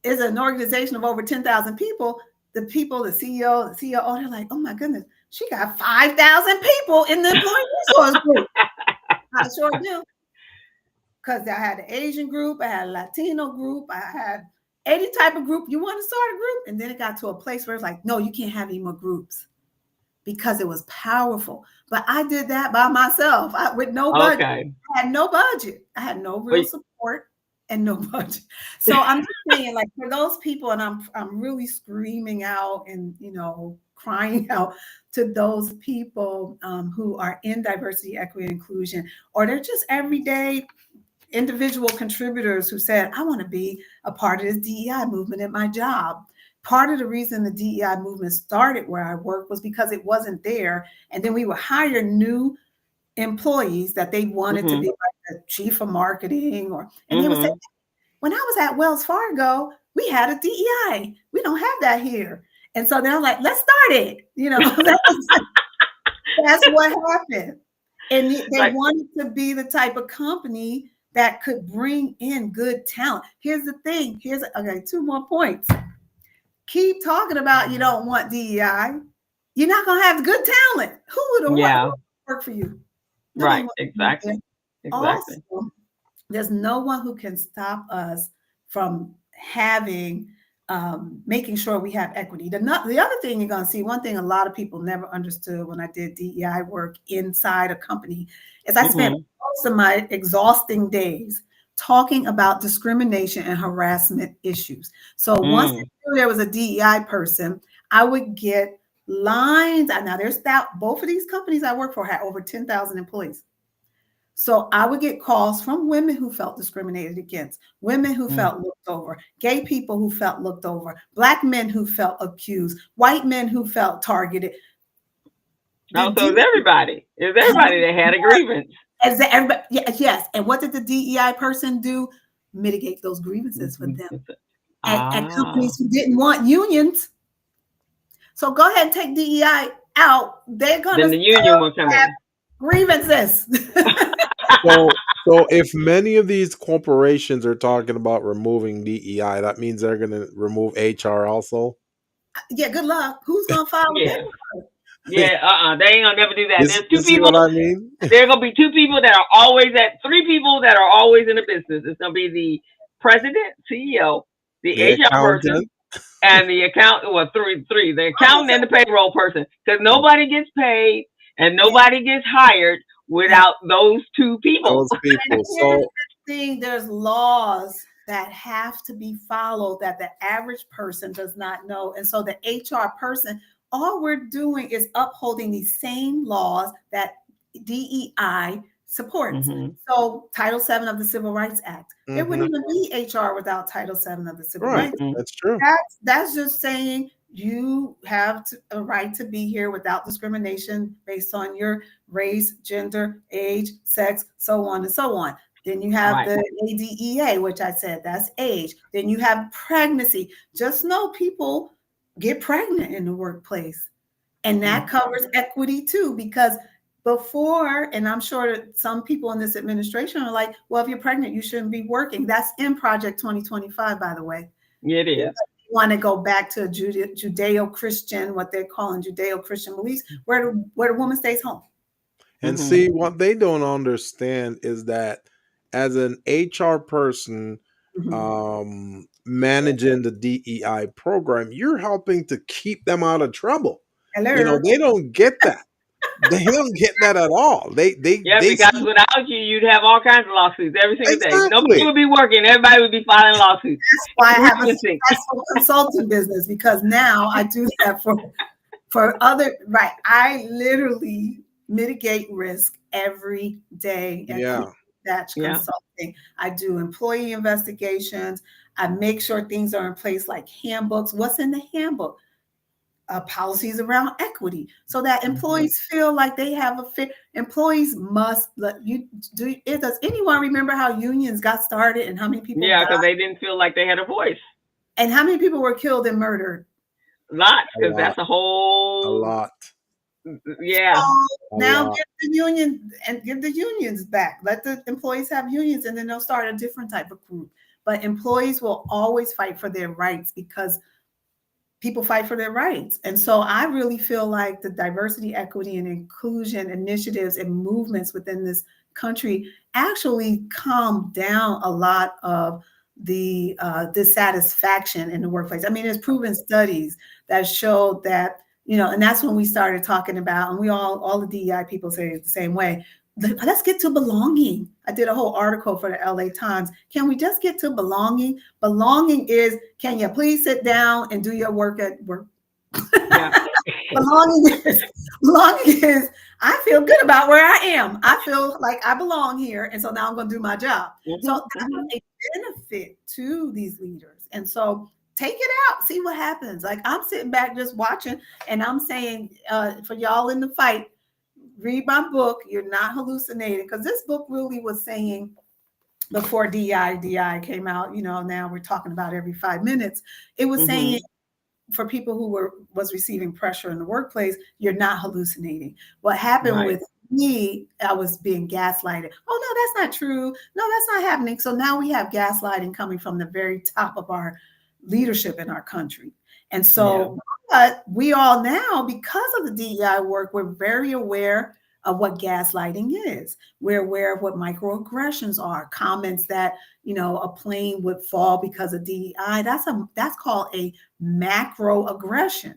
is an organization of over 10,000 people. The people, the CEO, they're like, oh my goodness, she got 5,000 people in the employee resource group. I sure do. Because I had an Asian group, I had a Latino group, I had any type of group. You want to start a group? And then it got to a place where it's like, no, you can't have any more groups because it was powerful. But I did that by myself with no budget. I had no budget. I had no real support and no budget. So I'm just saying, like, for those people, and I'm really screaming out and, crying out to those people who are in diversity, equity, and inclusion, or they're just everyday individual contributors who said, I want to be a part of this DEI movement at my job. Part of the reason the DEI movement started where I work was because it wasn't there. And then we would hire new employees that they wanted to be like the chief of marketing, and they would say, when I was at Wells Fargo, we had a DEI. We don't have that here. And so they're like, let's start it. That's what happened. And they wanted to be the type of company that could bring in good talent. Here's the thing. Okay, 2 more points. Keep talking about you don't want DEI. You're not going to have good talent. Who would want to work for you? Right, exactly. Also, there's no one who can stop us from having, making sure we have equity. The other thing you're going to see, one thing a lot of people never understood when I did DEI work inside a company, is I spent most of my exhausting days talking about discrimination and harassment issues. So once there was a DEI person, I would get lines. Now there's that both of these companies I work for had over 10,000 employees. So I would get calls from women who felt discriminated against, women who felt looked over, gay people who felt looked over, Black men who felt accused, white men who felt targeted. So it's everybody. It's everybody that had a grievance. Yes. And what did the DEI person do? Mitigate those grievances for them. And companies who didn't want unions. So go ahead and take DEI out. They're going to. Then the union will come in. Grievances. So if many of these corporations are talking about removing DEI, that means they're going to remove HR also? Yeah, good luck. Who's going to file it? They ain't gonna never do that. There's 2 people. What I mean? There are gonna be 2 people that are always 3 people that are always in the business. It's gonna be the president, CEO, the HR person, and the accountant. Well, three. The accountant and the payroll person, because nobody gets paid and nobody gets hired without those 2 people. So there's laws that have to be followed that the average person does not know, and so the HR person. All we're doing is upholding these same laws that DEI supports. So Title VII of the Civil Rights Act. There wouldn't even be HR without Title VII of the Civil Rights Act. That's true. That's just saying you have a right to be here without discrimination based on your race, gender, age, sex, so on and so on. Then you have the ADEA, which I said, that's age. Then you have pregnancy. Just know people get pregnant in the workplace. And that covers equity too, because before, and I'm sure that some people in this administration are like, well, if you're pregnant, you shouldn't be working. That's in Project 2025, by the way. It is. You want to go back to Judeo-Christian, what they're calling Judeo-Christian beliefs, where the woman stays home. And see, what they don't understand is that as an HR person, managing the DEI program, you're helping to keep them out of trouble. Hello. They don't get that. They don't get that at all. Because without you, you'd have all kinds of lawsuits every single day. Nobody would be working. Everybody would be filing lawsuits. That's why I have a successful consulting business, because now I do that for other. Right, I literally mitigate risk every day. Thatch Consulting. I do employee investigations. I make sure things are in place, like handbooks. What's in the handbook? Policies around equity, so that employees feel like they have a fit. Employees must let you do. Does anyone remember how unions got started and how many people? Yeah, because they didn't feel like they had a voice. And how many people were killed and murdered? Lots, because that's a lot. Yeah. So now give the unions back. Let the employees have unions, and then they'll start a different type of group. But employees will always fight for their rights, because people fight for their rights. And so I really feel like the diversity, equity, and inclusion initiatives and movements within this country actually calm down a lot of the dissatisfaction in the workplace. I mean, there's proven studies that show that, and that's when we started talking about, and we all the DEI people say it the same way. Let's get to belonging. I did a whole article for the LA Times. Can we just get to belonging? Belonging is, can you please sit down and do your work at work? Yeah. belonging is, I feel good about where I am. I feel like I belong here. And so now I'm going to do my job. So that's a benefit to these leaders. And so take it out, see what happens. Like, I'm sitting back just watching, and I'm saying, for y'all in the fight, read my book. You're not hallucinating, because this book really was saying, before DEI came out, now we're talking about every 5 minutes. It was saying, for people who was receiving pressure in the workplace, you're not hallucinating. What happened with me, I was being gaslighted. Oh, no, that's not true. No, that's not happening. So now we have gaslighting coming from the very top of our leadership in our country. And so, but we all now, because of the DEI work, we're very aware of what gaslighting is. We're aware of what microaggressions are, comments that, a plane would fall because of DEI. That's called a macroaggression.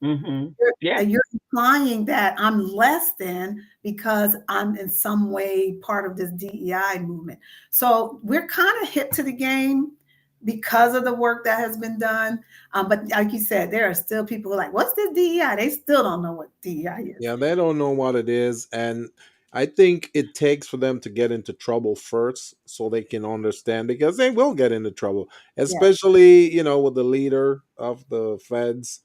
You're implying that I'm less than because I'm in some way part of this DEI movement. So we're kind of hip to the game because of the work that has been done. But like you said, there are still people who are like, what's this DEI? They still don't know what DEI is. Yeah, they don't know what it is. And I think it takes for them to get into trouble first so they can understand, because they will get into trouble, especially, with the leader of the feds,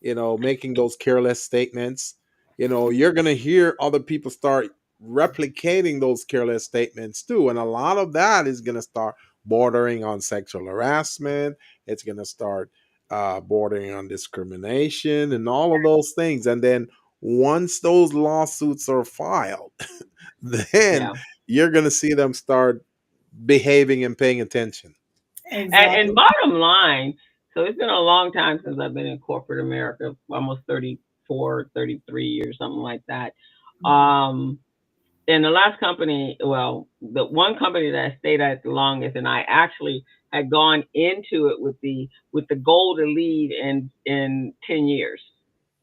making those careless statements. You're going to hear other people start replicating those careless statements too. And a lot of that is going to start bordering on sexual harassment. It's going to start bordering on discrimination and all of those things. And then once those lawsuits are filed, then you're going to see them start behaving and paying attention. Exactly. And bottom line, so it's been a long time since I've been in corporate America, almost 34, 33 years, something like that. In the last company, well, the one company that I stayed at the longest, and I actually had gone into it with the goal to leave in 10 years.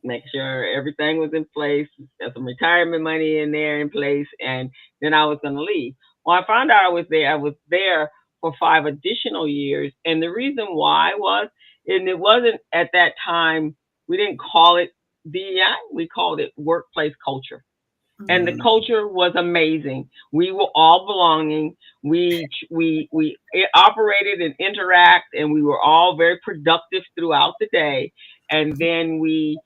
Make sure everything was in place, there's some retirement money in there in place, and then I was going to leave. Well, I found out I was there for 5 additional years, and the reason why was, and it wasn't at that time, we didn't call it DEI, we called it workplace culture. And the culture was amazing. We were all belonging. We operated and interact, and we were all very productive throughout the day. And then we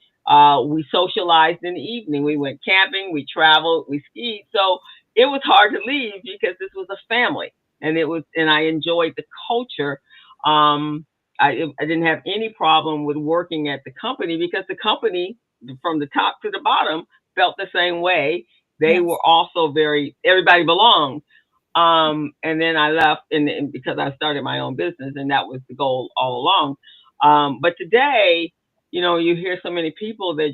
socialized in the evening. We went camping, we traveled, we skied. So it was hard to leave because this was a family, and I enjoyed the culture. I didn't have any problem with working at the company, because the company, from the top to the bottom, felt the same way. They were also everybody belonged. And then I left and because I started my own business, and that was the goal all along. But today, you hear so many people, they're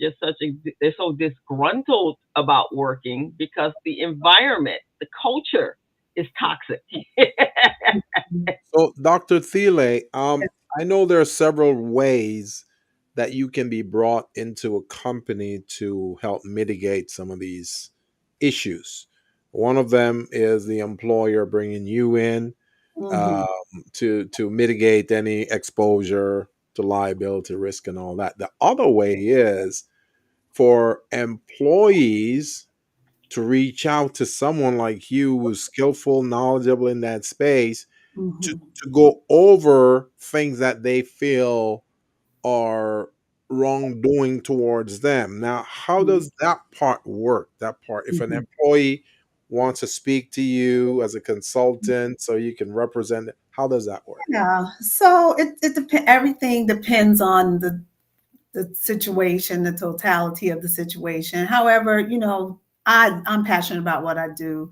so disgruntled about working because the environment, the culture is toxic. So, Dr. Thela, I know there are several ways that you can be brought into a company to help mitigate some of these issues. One of them is the employer bringing you in to mitigate any exposure to liability risk and all that. The other way is for employees to reach out to someone like you who's skillful, knowledgeable in that space, to go over things that they feel are wrongdoing towards them. Now, how does that part work? That part, if an employee wants to speak to you as a consultant so you can represent it, how does that work? Yeah. So it depends. Everything depends on the situation, the totality of the situation. However, I'm passionate about what I do.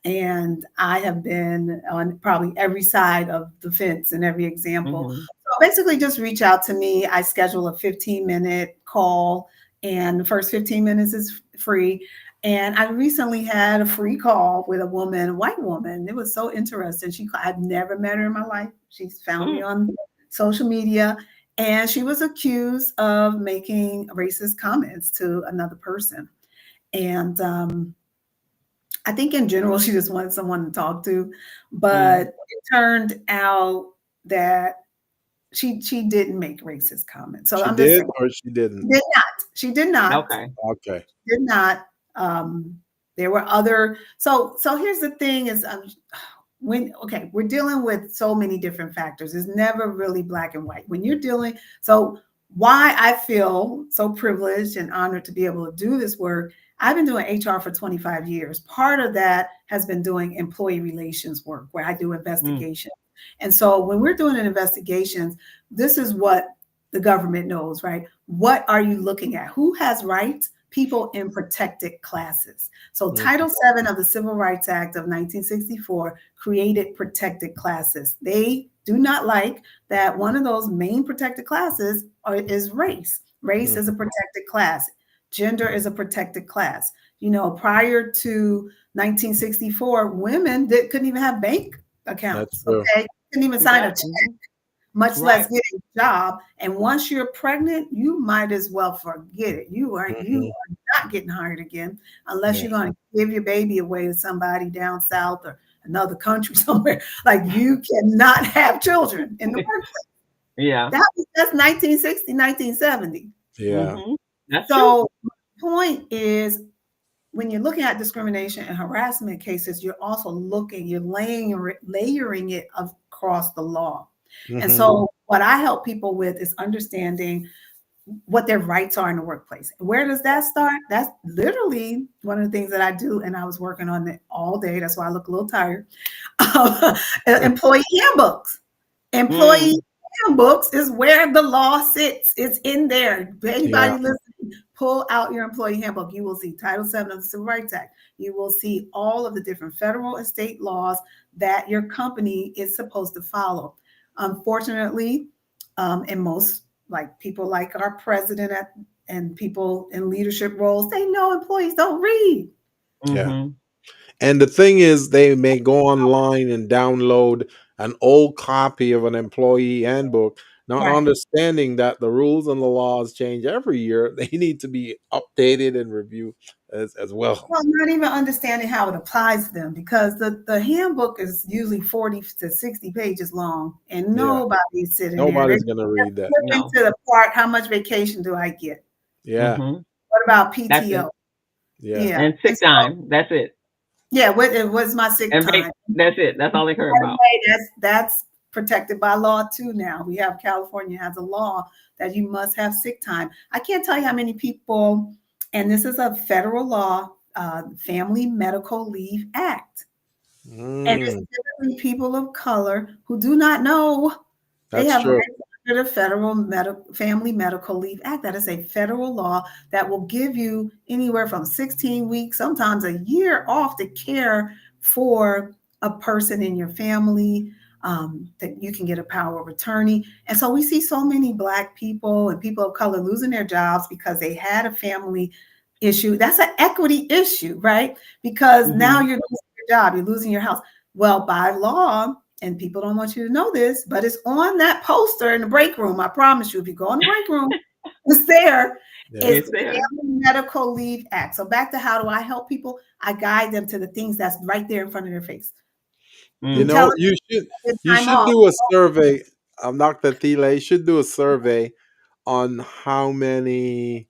And I have been on probably every side of the fence in every example. So basically just reach out to me. I schedule a 15-minute call, and the first 15 minutes is free. And I recently had a free call with a white woman. It was so interesting. I've never met her in my life. She's found me on social media, and she was accused of making racist comments to another person. And I think in general, she just wanted someone to talk to, but it turned out that she didn't make racist comments. So she did, or she didn't? She did not. Okay. Did not. There were other. So here's the thing: is we're dealing with so many different factors. It's never really black and white when you're dealing. So why I feel so privileged and honored to be able to do this work. I've been doing HR for 25 years. Part of that has been doing employee relations work where I do investigation. And so when we're doing an investigations, this is what the government knows, right? What are you looking at? Who has rights? People in protected classes. So Title VII of the Civil Rights Act of 1964 created protected classes. They do not like that one of those main protected classes is race. Race is a protected class. Gender is a protected class. You know, prior to 1964, women couldn't even have bank accounts. Okay, couldn't even sign a check, much less get a job. And once you're pregnant, you might as well forget it. You are not getting hired again unless you're going to give your baby away to somebody down south or another country somewhere. Like you cannot have children in the workplace. Yeah. That's 1960, 1970. Yeah. That's so the point is, when you're looking at discrimination and harassment cases, you're also you're layering it across the law. And so what I help people with is understanding what their rights are in the workplace. Where does that start? That's literally one of the things that I do. And I was working on it all day. That's why I look a little tired. Employee handbooks. Employee handbooks is where the law sits. It's in there. Anybody listening, pull out your employee handbook. You will see Title VII of the Civil Rights Act. You will see all of the different federal and state laws that your company is supposed to follow. Unfortunately, in most people like our president and people in leadership roles, they know employees don't read. Yeah. And the thing is, they may go online and download an old copy of an employee handbook, not understanding that the rules and the laws change every year. They need to be updated and reviewed as well. Well, not even understanding how it applies to them, because the handbook is usually 40 to 60 pages long, and nobody's sitting there. Nobody's going to read that. Into the part, how much vacation do I get? Yeah. What about PTO? Yeah. And sick time. That's it. Yeah. What's my sick time? That's it. That's all they care about. That's protected by law too now. California has a law that you must have sick time. I can't tell you how many people, and this is a federal law, Family Medical Leave Act. And it's typically people of color who do not know they have under the Federal Family Medical Leave Act. That is a federal law that will give you anywhere from 16 weeks, sometimes a year off to care for a person in your family, that you can get a power of attorney. And so we see so many Black people and people of color losing their jobs because they had a family issue. That's an equity issue, right? Because now you're losing your job, you're losing your house. Well, by law, and people don't want you to know this, but it's on that poster in the break room. I promise you, if you go in the break room, it's there. It's the Family Medical Leave Act. So back to how do I help people? I guide them to the things that's right there in front of their face. You know, you should do a survey. Dr. Thela, you should do a survey on how many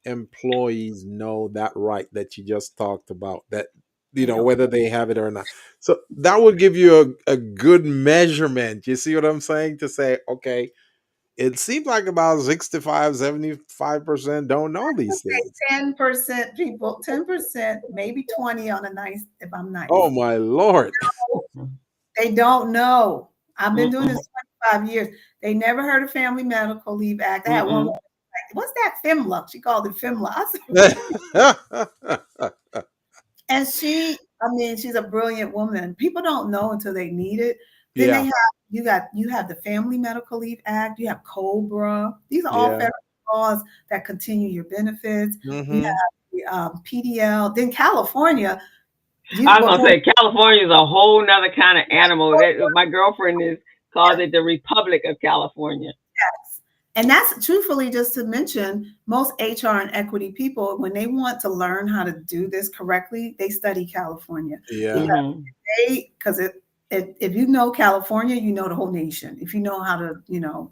employees know that right that you just talked about, that whether they have it or not. So that would give you a good measurement. You see what I'm saying? To say, okay, it seems like about 65, 75% don't know these things. 10% people, 10%, maybe 20 on a nice, if I'm nice. Oh my Lord. They don't know. I've been doing this 25 years. They never heard of Family Medical Leave Act. I had one woman, what's that FMLA? She called it FMLA. And she's a brilliant woman. People don't know until they need it. Then they have, you have the Family Medical Leave Act, you have COBRA. These are all federal laws that continue your benefits. You have the PDL. Then California. I was going to say, California is a whole nother kind of animal. My girlfriend calls it the Republic of California. Yes. And that's truthfully, just to mention, most HR and equity people, when they want to learn how to do this correctly, they study California. Yeah. Because if you know California, you know the whole nation. If you know how to,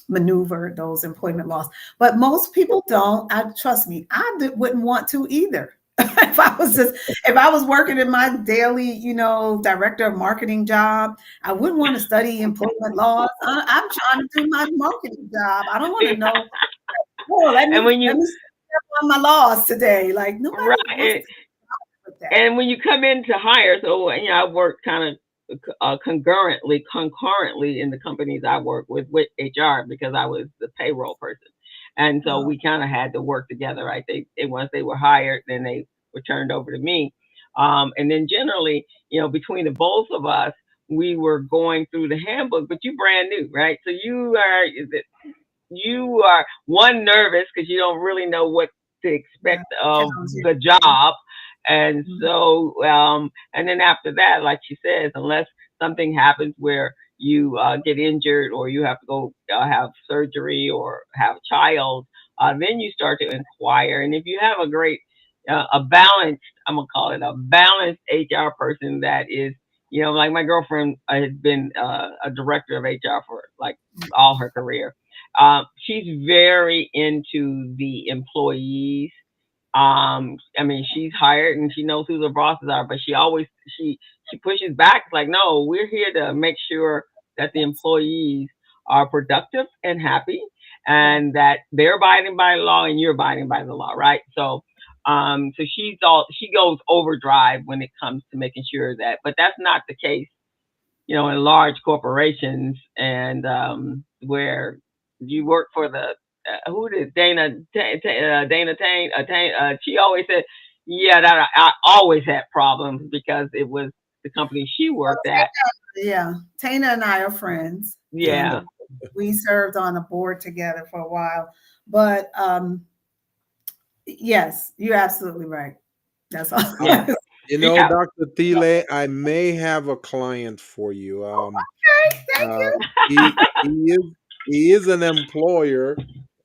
maneuver those employment laws. But most people don't. Trust me, I wouldn't want to either. If I was working in my daily, director of marketing job, I wouldn't want to study employment laws. I'm trying to do my marketing job. I don't want to know. Oh, let And me when you step on my laws today. Like nobody wants right, to with that. and when you come in to hire, so I worked kind of concurrently in the companies I work with HR because I was the payroll person, and so we kind of had to work together. Right? They once they were hired, then they were turned over to me, and then generally, between the both of us, we were going through the handbook. But you brand new, right? So you are one nervous because you don't really know what to Yeah, expect of challenging. the job, and Mhm. so and then after that, like she says, unless something happens where you get injured or you have to go have surgery or have a child, then you start to inquire. And if you have a great a balanced, I'm gonna call it a balanced HR person that is, like my girlfriend has been a director of HR for like all her career. She's very into the employees. I mean, she's hired and she knows who the bosses are, but she pushes back like, no, we're here to make sure that the employees are productive and happy, and that they're abiding by the law and you're abiding by the law, right? So she goes overdrive when it comes to making sure that, but that's not the case, in large corporations and where you work for the who did Dana Tane, she always said, yeah, that I always had problems because it was the company she worked at. Yeah, Tana and I are friends, and Yeah. we served on a board together for a while. But yes, you're absolutely right. That's all. Yeah. Yeah. Dr. Thela, I may have a client for you. Okay, thank Uh, you. he is an employer,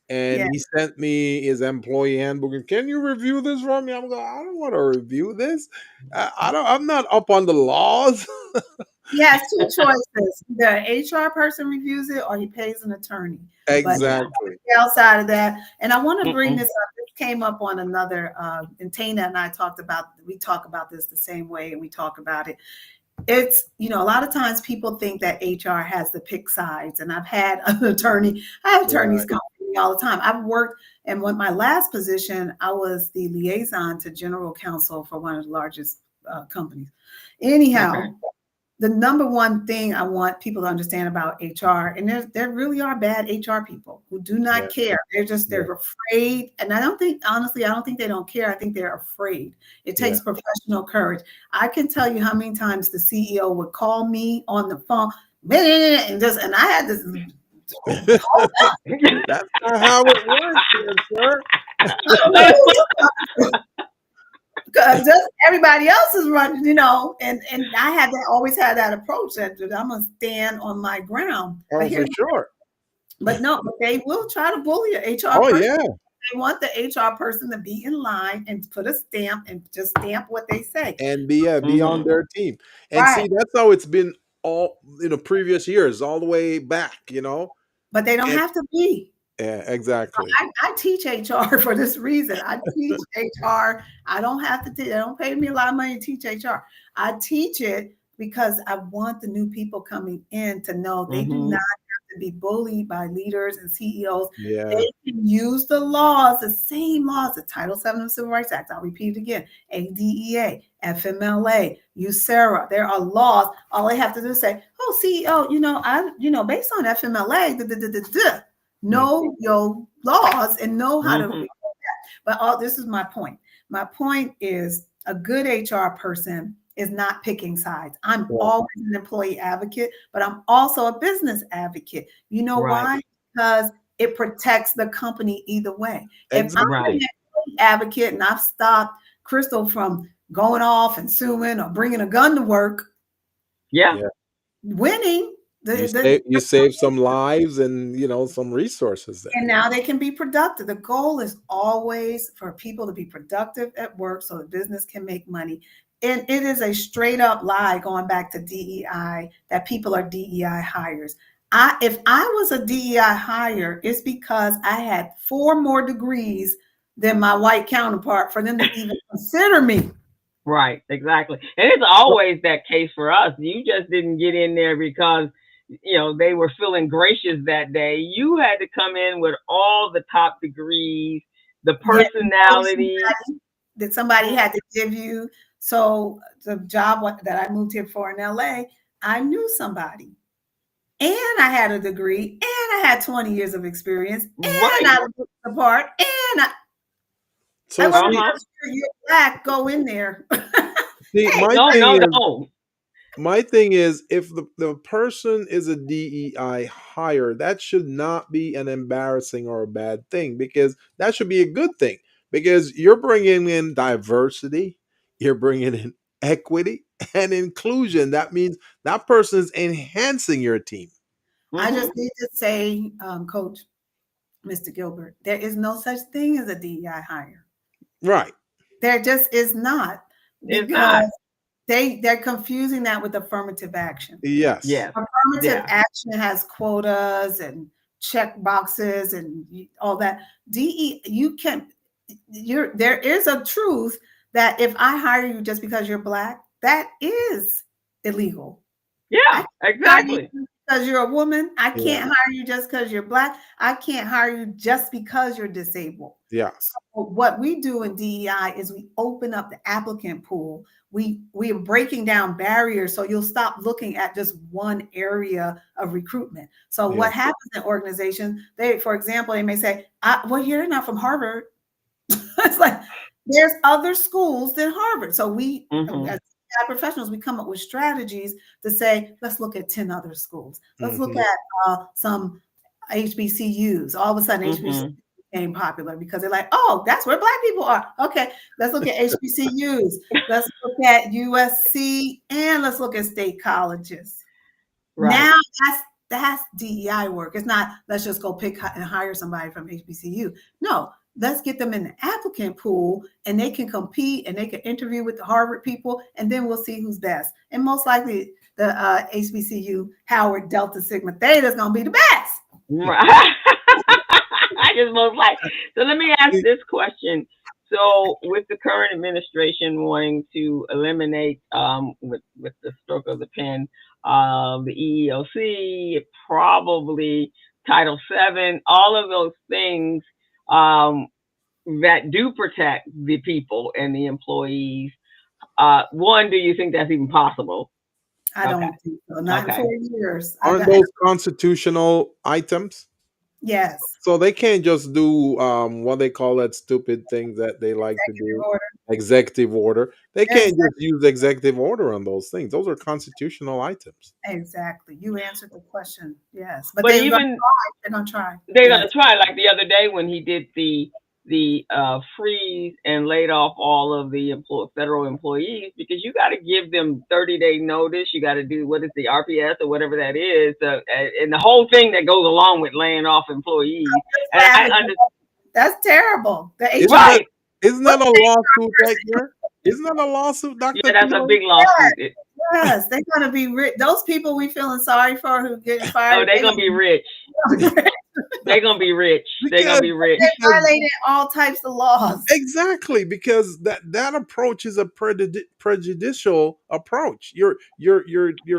and Yeah. he sent me his employee handbook. And can you review this for me? I'm going. I don't want to review this. I don't. I'm not up on the laws. He has two choices. The HR person reviews it or he pays an attorney. But Yeah. Exactly. outside of that, and I want to bring Mm-mm. this up. This came up on another, and Tana and I we talk about this the same way, and we talk about it. It's, a lot of times people think that HR has to pick sides. And I have attorneys Right. come to me all the time. I've worked, and with my last position, I was the liaison to general counsel for one of the largest companies. Okay. Anyhow, the number one thing I want people to understand about HR, and there really are bad HR people who do Yeah. not care. Yeah. They're afraid. And I don't think, honestly, I don't think they don't care. I think they're afraid. It Yeah. takes professional courage. I can tell you how many times the CEO would call me on the phone and I had this. That's not how it works here, sir. Just everybody else is running, and I had to always have that approach that I'm gonna stand on my ground. Oh, for sure. But no, but they will try to bully an HR Oh, person. yeah. They want the HR person to be in line and put a stamp and just stamp what they say. And be on Mm-hmm. their team. And Right. see, that's how it's been all previous years, all the way back. But they don't And have to be. yeah, exactly. I teach HR for this reason. I teach HR. I don't have to teach. They don't pay me a lot of money to teach HR. I teach it because I want the new people coming in to know they do Mm-hmm. not have to be bullied by leaders and CEOs. Yeah. They can use the laws, the same laws, the Title VII of the Civil Rights Act. I'll repeat it again. ADEA, FMLA, USERRA. There are laws. All they have to do is say, "Oh, CEO, based on FMLA, know your laws and know how to." Mm-hmm. But this is my point. My point is a good HR person is not picking sides. I'm Right. always an employee advocate, but I'm also a business advocate. You know Right. why? Because it protects the company either way. If I'm Exactly. an Right. employee advocate and I've stopped Crystal from going off and suing or bringing a gun to work, Yeah. Yeah. winning, You save some lives and some resources there. and now they can be productive. The goal is always for people to be productive at work so the business can make money. And it is a straight up lie going back to DEI that people are DEI hires. If I was a DEI hire, it's because I had 4 more degrees than my white counterpart for them to even consider me. Right, exactly. And it's always that case for us. You just didn't get in there because, they were feeling gracious that day. You had to come in with all the top degrees, the personality. That somebody had to give you. So the job that I moved here for in LA, I knew somebody. And I had a degree, and I had 20 years of experience, and I looked the part, and I wasn't sure you're black, go in there. See, my thing is, if the person is a DEI hire, that should not be an embarrassing or a bad thing, because that should be a good thing, because you're bringing in diversity, you're bringing in equity and inclusion. That means that person is enhancing your team. I just need to say, Coach, Mr. Gilbert, there is no such thing as a DEI hire. Right. There just is not. Because they're confusing that with affirmative action. Yes. Affirmative action has quotas and check boxes and all that. There is a truth that if I hire you just because you're black, that is illegal. Yeah, exactly. Because you're a woman, I can't hire you just because you're black. I can't hire you just because you're disabled. Yeah. So what we do in DEI is we open up the applicant pool. We are breaking down barriers, so you'll stop looking at just one area of recruitment. So what happens in organizations? For example, they may say, "Well, you're not from Harvard." It's like there's other schools than Harvard. So we, as professionals, we come up with strategies to say, let's look at 10 other schools. Let's look at some HBCUs. All of a sudden, HBCUs became popular because they're like, oh, that's where black people are. Okay, let's look at HBCUs. Let's look at USC, and let's look at state colleges. Right. Now that's DEI work. It's not let's just go pick and hire somebody from HBCU. No. Let's get them in the applicant pool, and they can compete and they can interview with the Harvard people, and then we'll see who's best. And most likely the HBCU, Howard, Delta, Sigma, Theta is going to be the best. Right. I just most likely. So let me ask this question. So with the current administration wanting to eliminate, with the stroke of the pen, the EEOC, probably Title VII, all of those things, that do protect the people and the employees. One, do you think that's even possible? I don't think so. Not in 4 years. Aren't those constitutional items? Yes. So they can't just do what they call that stupid thing that they like to do. Executive order. They can't just use executive order on those things. Those are constitutional items. Exactly. You answered the question. Yes. But they're going to try. They're going to try. Like the other day when he did the freeze and laid off all of the federal employees, because you got to give them 30-day notice. You got to do, what is the RPS or whatever that is, and the whole thing that goes along with laying off employees. That's terrible. Right. Isn't that a lawsuit right here? Isn't that a lawsuit, Dr. Yeah, that's a big lawsuit. Yes, they're going to be rich. Those people we feeling sorry for who get fired. Oh, they're going to be rich. They're going to be rich. They're going to be rich. They violated all types of laws. Exactly, because that approach is a prejudicial approach. You're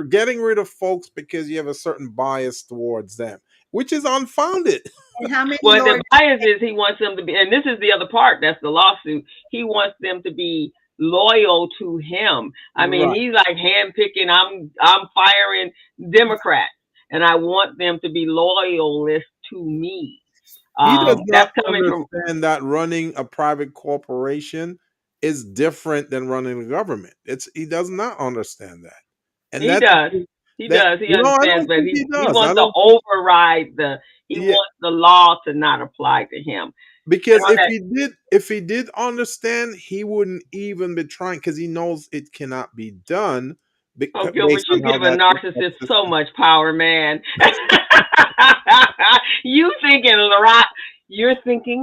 getting rid of folks because you have a certain bias towards them, which is unfounded. And how many the bias is he wants them to be, and this is the other part, that's the lawsuit. He wants them to be loyal to him. I mean, he's like handpicking, I'm firing Democrats, and I want them to be loyalist to me. He does not understand that running a private corporation is different than running a government. He does not understand that. And he does. He does. He understands, but he wants to override he wants the law to not apply to him. Because if he did understand, he wouldn't even be trying, because he knows it cannot be done. Oh, Gilbert, you give a narcissist so much power, man. You're thinking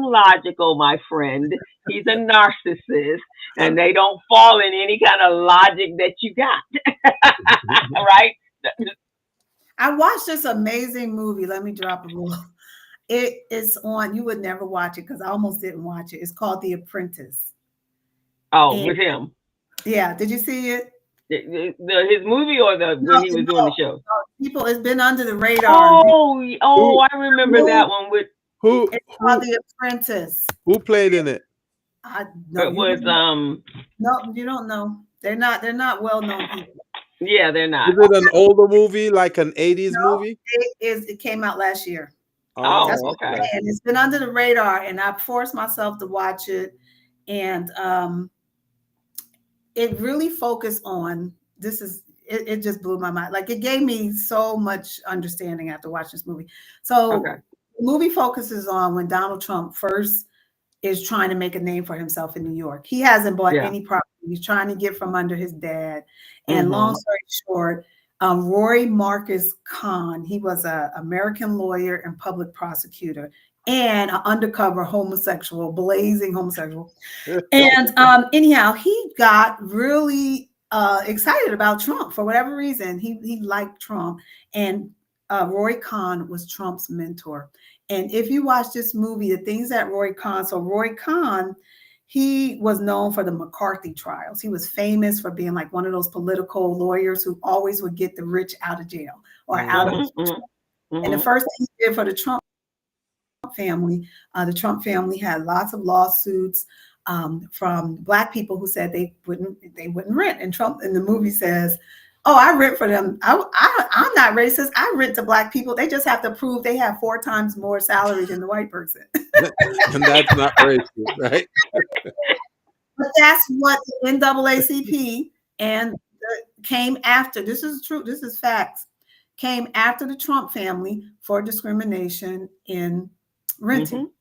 logical, my friend. He's a narcissist, and they don't fall in any kind of logic that you got. Right? I watched this amazing movie. Let me drop a little. It is on. You would never watch it because I almost didn't watch it. It's called The Apprentice. Oh, And with him. yeah, did you see it? His movie or when he was doing the show? People, it's been under the radar. Oh, I remember that one with. Who It's called who The Apprentice. who played in it? No, It was no, you don't know. They're not well known people. Yeah, they're not. Is it an older movie, like an 80s No, movie? it came out last year. Oh, That's what okay. I'm saying. It's been under the radar, and I forced myself to watch it, and it really focused on this. It just blew my mind. Like, it gave me so much understanding after watching this movie. So Okay. the movie focuses on when Donald Trump first is trying to make a name for himself in New York. He hasn't bought any property. He's trying to get from under his dad. And long story short, Roy Marcus Kahn, he was an American lawyer and public prosecutor and an undercover homosexual, blazing homosexual. And anyhow, he got really excited about Trump for whatever reason. He liked Trump, and Roy Kahn was Trump's mentor. And if you watch this movie, the things that Roy Kahn, he was known for the McCarthy trials. He was famous for being like one of those political lawyers who always would get the rich out of jail or out of. And the first thing he did for the Trump family had lots of lawsuits from Black people who said they wouldn't rent. And Trump in the movie says, "Oh, I rent for them. I'm not racist. I rent to Black people. They just have to prove they have 4 times more salary than the white person." And that's not racist, right? But that's what the NAACP and came after. This is true. This is facts. Came after the Trump family for discrimination in renting.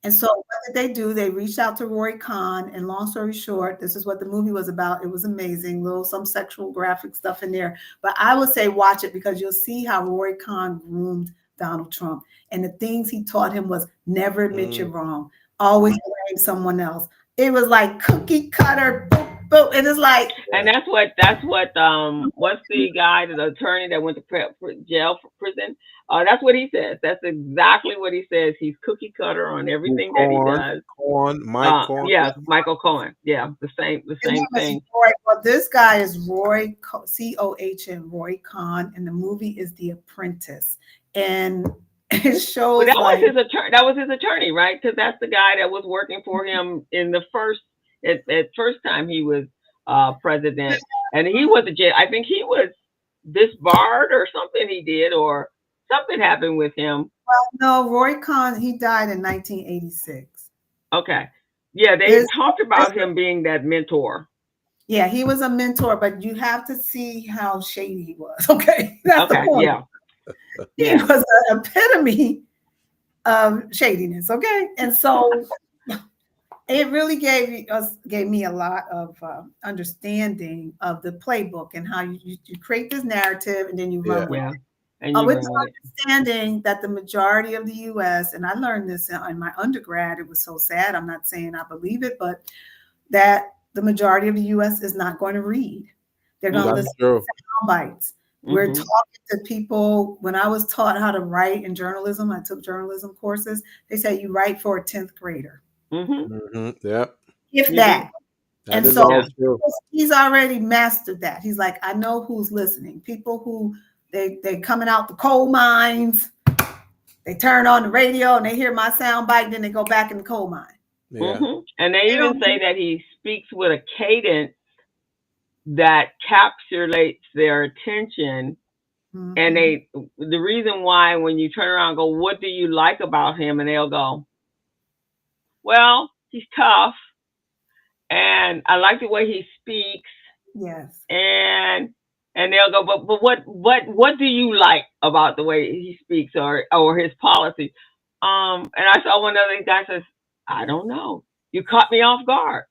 And so what did they do? They reached out to Roy Kahn, and long story short, this is what the movie was about. It was amazing, some sexual graphic stuff in there. But I would say watch it because you'll see how Roy Kahn groomed Donald Trump. And the things he taught him was never admit you're wrong. Always blame someone else. It was like cookie cutter, boop, boop. And it's like. And that's what what's the guy, the attorney that went to jail for prison? That's what he says. That's exactly what he says. He's cookie cutter on everything that he does. Mike Cohen. Yeah, Michael Cohen. Yeah, the same thing. Well, this guy is Roy Cohn, Roy Kahn, and the movie is The Apprentice, and it shows. Well, that was his attorney, right? Because that's the guy that was working for him in the first time he was president, and he was I think he was disbarred or something. He did, or something happened with him. Well, no, Roy Kahn, he died in 1986. Okay. Yeah, they talked about him being that mentor. Yeah, he was a mentor, but you have to see how shady he was. Okay. That's the point. Yeah. He was an epitome of shadiness. Okay. And so it really gave me a lot of understanding of the playbook and how you create this narrative and then you run with it. With the understanding that the majority of the U.S., and I learned this in my undergrad, it was so sad. I'm not saying I believe it, but that the majority of the U.S. is not going to read. They're going to listen to sound bites. We're talking to people. When I was taught how to write in journalism, I took journalism courses. They say you write for a 10th grader. Yeah. If that. And so he's already mastered that. He's like, I know who's listening. People who they coming out the coal mines. They turn on the radio and they hear my sound bite, then they go back in the coal mine. Yeah. And they even say that he speaks with a cadence that captures their attention. And the reason why when you turn around and go, what do you like about him? And they'll go, well, he's tough. And I like the way he speaks. Yes. And they'll go, but what do you like about the way he speaks or his policy? And I saw one of the guys says, I don't know. You caught me off guard.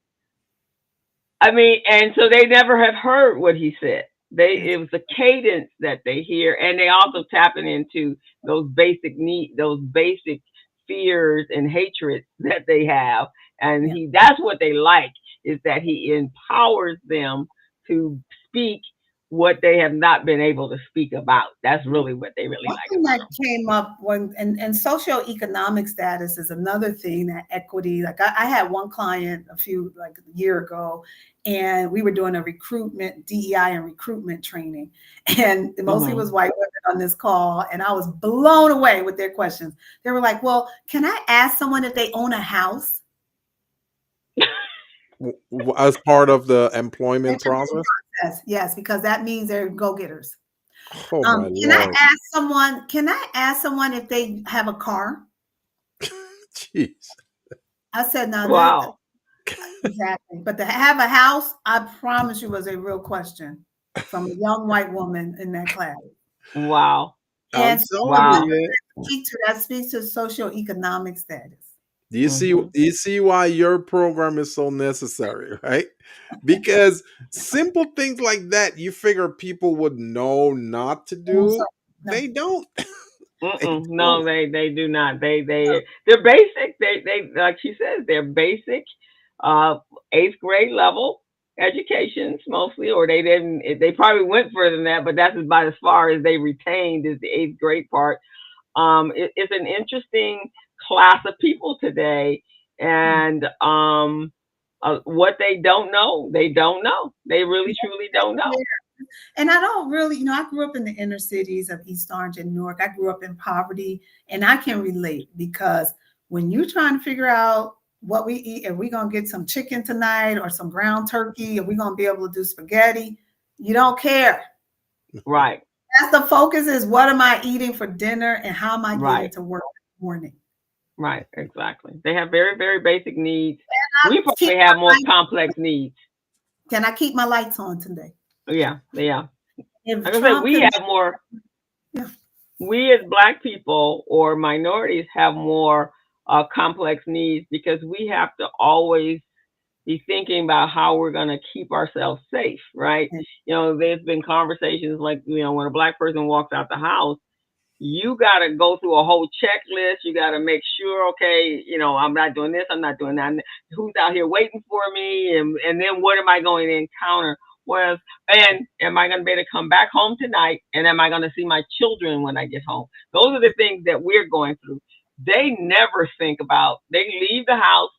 I mean, and so they never have heard what he said. It was the cadence that they hear, and they also tapping into those basic fears and hatreds that they have. And that's what they like, is that he empowers them to speak what they have not been able to speak about. That's really what they really One like thing about that came up when, and socioeconomic status is another thing, that equity. Like I had one client like a year ago, and we were doing a recruitment, DEI and recruitment training. And mostly was white women on this call. And I was blown away with their questions. They were like, well, can I ask someone if they own a house? As part of the employment process? Yes, because that means they're go-getters. Oh my Can I Lord. ask someone if they have a car? Jeez. I said, no, Wow. exactly. But to have a house, I promise you, was a real question from a young white woman in that class. Wow. I'm And telling you. that speaks to socioeconomic status. Do you see why your program is so necessary, right? Because simple things like that, you figure people would know not to do. No. They don't. No, they do not. They're basic. They like she says, they're basic, 8th grade level educations mostly, or they didn't. They probably went further than that, but that's about as far as they retained is the 8th grade part. It's an interesting class of people today, and what they don't know, they don't know. They really truly don't know. And I don't really, I grew up in the inner cities of East Orange and Newark. I grew up in poverty, and I can relate, because when you're trying to figure out what we eat, if we're going to get some chicken tonight or some ground turkey, if we're going to be able to do spaghetti, you don't care. Right. That's the focus, is what am I eating for dinner and how am I getting to work in the morning? Right, exactly. They have very, very basic needs. We probably have more complex needs. Can I keep my lights on today? Yeah. If like I said, we have more. Yeah. We as Black people or minorities have more complex needs, because we have to always be thinking about how we're going to keep ourselves safe, right? There's been conversations like, when a Black person walks out the house, you got to go through a whole checklist. You got to make sure, okay, I'm not doing this, I'm not doing that. Who's out here waiting for me? And then what am I going to encounter? And am I going to be able to come back home tonight? And am I going to see my children when I get home? Those are the things that we're going through. They never think about, they leave the house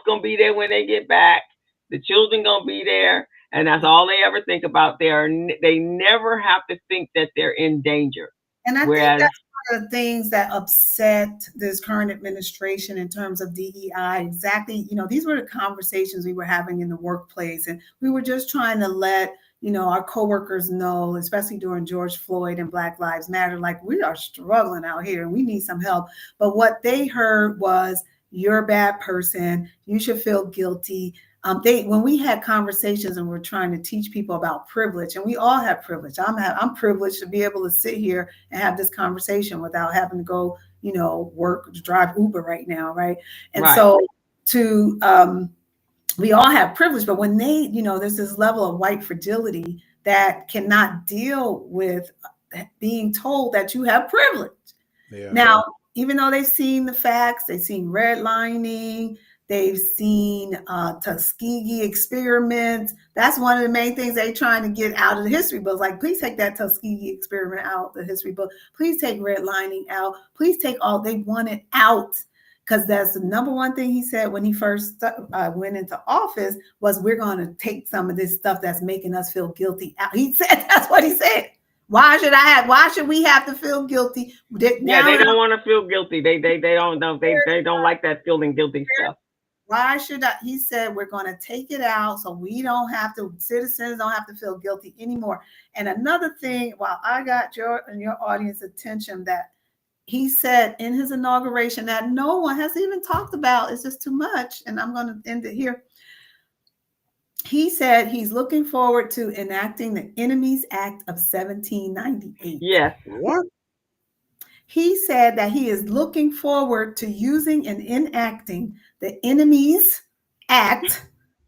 going to be there when they get back. The children going to be there. And that's all they ever think about. They never have to think that they're in danger. And I think that's one of the things that upset this current administration in terms of DEI. Exactly. These were the conversations we were having in the workplace, and we were just trying to let, our coworkers know, especially during George Floyd and Black Lives Matter, like, we are struggling out here and we need some help. But what they heard was, you're a bad person, you should feel guilty. When we had conversations and we're trying to teach people about privilege, and we all have privilege. I'm privileged to be able to sit here and have this conversation without having to go, work, drive Uber right now, right? And so we all have privilege, but when there's this level of white fragility that cannot deal with being told that you have privilege. Yeah. Now, even though they've seen the facts, they've seen redlining, they've seen Tuskegee experiments. That's one of the main things they're trying to get out of the history books. Like, please take that Tuskegee experiment out of the history book. Please take redlining out. Please take all, they want it out. Because that's the number one thing he said when he first went into office was, we're going to take some of this stuff that's making us feel guilty out. He said, that's what he said. Why should we have to feel guilty? They don't want to feel guilty. They don't know. They don't like that feeling guilty stuff. Why should I? He said, we're going to take it out so we don't have to, citizens don't have to feel guilty anymore. And another thing, while I got your audience attention, that he said in his inauguration that no one has even talked about, it's just too much. And I'm going to end it here. He said he's looking forward to enacting the Enemies Act of 1798. Yes. What? He said that he is looking forward to using and enacting the Enemies Act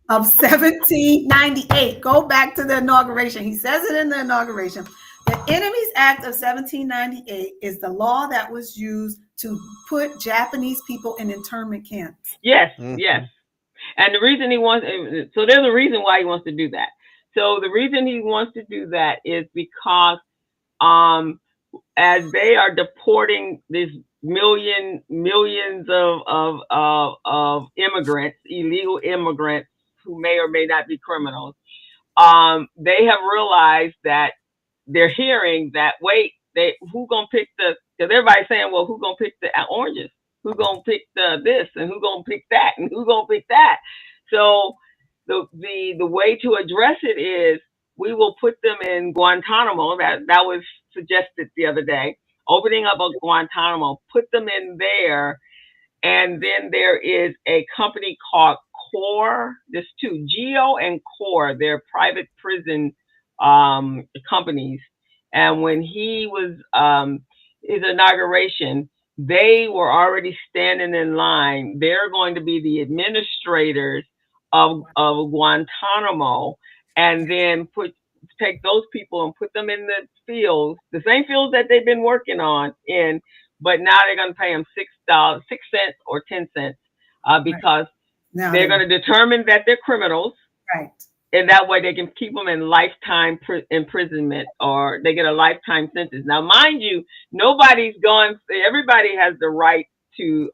of 1798. Go back to the inauguration. He says it in the inauguration. The Enemies Act of 1798 is the law that was used to put Japanese people in internment camps. Yes, yes. And the reason he wants, so there's a reason why he wants to do that. So the reason he wants to do that is because as they are deporting these millions of immigrants, illegal immigrants who may or may not be criminals, they have realized that they're hearing that who gonna pick because everybody's saying, well, who gonna pick the oranges? Who gonna pick this and who gonna pick that and who gonna pick that? So the way to address it is we will put them in Guantanamo. That was suggested the other day. Opening up a Guantanamo, put them in there, and then there is a company called Core. There's two, Geo and Core. They're private prison companies. And when he was his inauguration, they were already standing in line. They're going to be the administrators of Guantanamo, and then take those people and put them in the fields, the same fields that they've been working on in, but now they're going to pay them $6 or 10 cents because they're going to determine that they're criminals. Right. And that way they can keep them in lifetime imprisonment, or they get a lifetime sentence. Now, mind you, everybody has the right to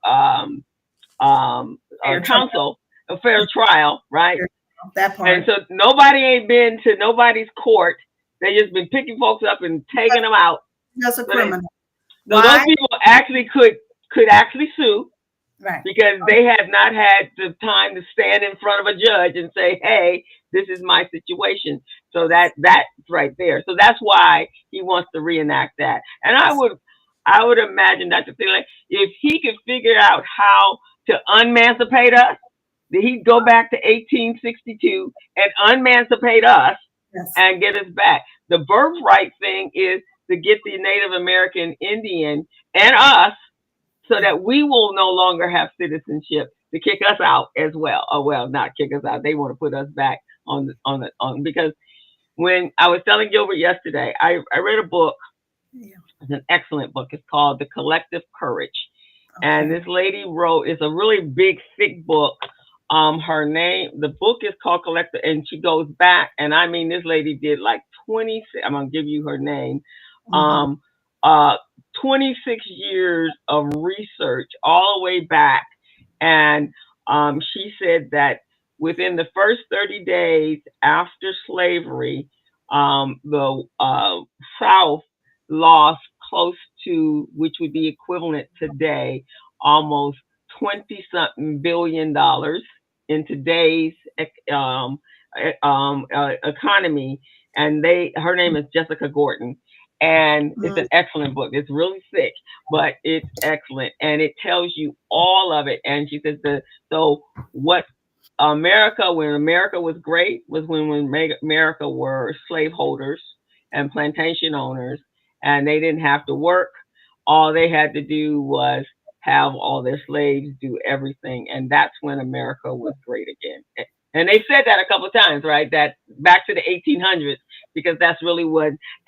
counsel, a fair trial, right? That part. And so nobody ain't been to nobody's court. They just been picking folks up and taking them out. That's a criminal. So those people actually could actually sue. Right. Because they have not had the time to stand in front of a judge and say, hey, this is my situation. So that's right there. So that's why he wants to reenact that. And I would imagine, Dr. Thela, if he could figure out how to emancipate us, that he'd go back to 1862 and emancipate us and get us back. The birthright thing is to get the Native American Indian and us, so that we will no longer have citizenship, to kick us out as well. Oh, well, not kick us out. They want to put us back on because when I was telling Gilbert yesterday, I read a book. Yeah. It's an excellent book. It's called The Collective Courage. Okay. And this lady wrote, it's a really big, thick book. The book is called Collective, and she goes back, and I mean, this lady did like 26, I'm going to give you her name. 26 years of research all the way back. And she said that within the first 30 days after slavery, the South lost close to, which would be equivalent today, almost $20-something billion in today's economy. And her name is Jessica Gordon. And it's an excellent book. It's really thick, but it's excellent. And it tells you all of it. And she says, when America was great, was when America were slaveholders and plantation owners, and they didn't have to work. All they had to do was have all their slaves do everything. And that's when America was great again. And they said that a couple of times, right? That back to the 1800s, because that's really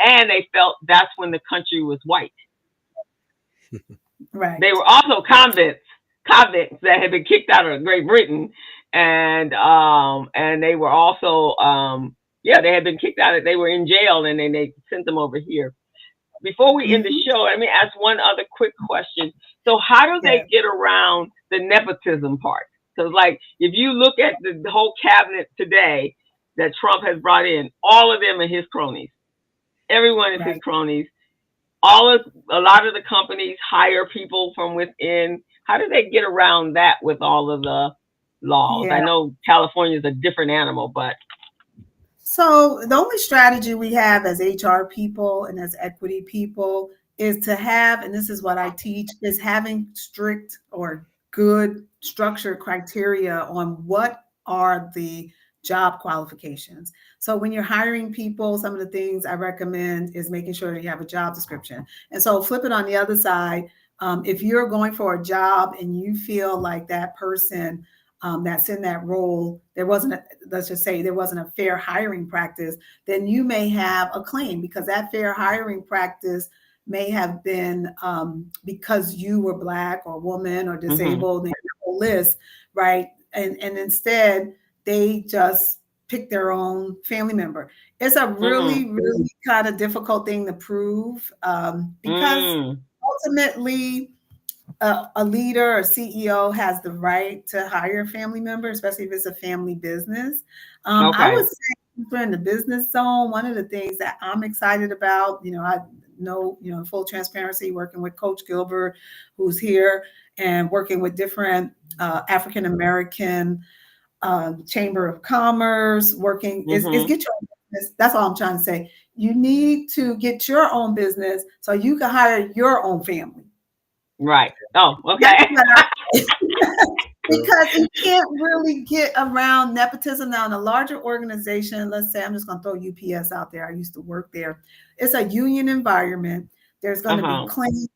and they felt that's when the country was white. Right. They were also convicts that had been kicked out of Great Britain, and they were also they had been kicked out. They were in jail, and then they sent them over here. Before we end the show, let me ask one other quick question. So, how do they get around the nepotism part? Because, like, if you look at the whole cabinet today that Trump has brought in, all of them are his cronies. Everyone is his cronies. A lot of the companies hire people from within. How do they get around that with all of the laws? Yeah. I know California is a different animal, but. So the only strategy we have as HR people and as equity people is to have, and this is what I teach, is having strict or good structured criteria on what are the job qualifications. So when you're hiring people, some of the things I recommend is making sure that you have a job description. And so flip it on the other side. If you're going for a job and you feel like that person that's in that role, let's just say there wasn't a fair hiring practice, then you may have a claim, because that fair hiring practice may have been because you were Black or woman or disabled in the whole list, right? And instead they just pick their own family member. It's a really, really kind of difficult thing to prove because ultimately a leader or CEO has the right to hire a family member, especially if it's a family business. I would say if we're in the business zone, one of the things that I'm excited about, I know, full transparency, working with Coach Gilbert, who's here, and working with different African American Chamber of Commerce, working is get your own business. That's all I'm trying to say. You need to get your own business so you can hire your own family. Right. Oh, okay. Because you can't really get around nepotism. Now, in a larger organization, let's say I'm just going to throw UPS out there. I used to work there. It's a union environment. There's going to be claims.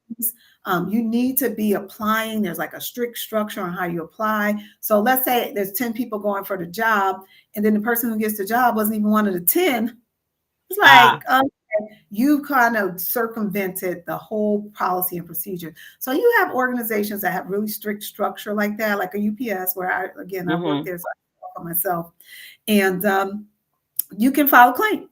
You need to be applying. There's like a strict structure on how you apply. So let's say there's 10 people going for the job, and then the person who gets the job wasn't even one of the 10. It's like, you kind of circumvented the whole policy and procedure. So you have organizations that have really strict structure like that, like a UPS, where I work there, so I for myself. And you can file a claim.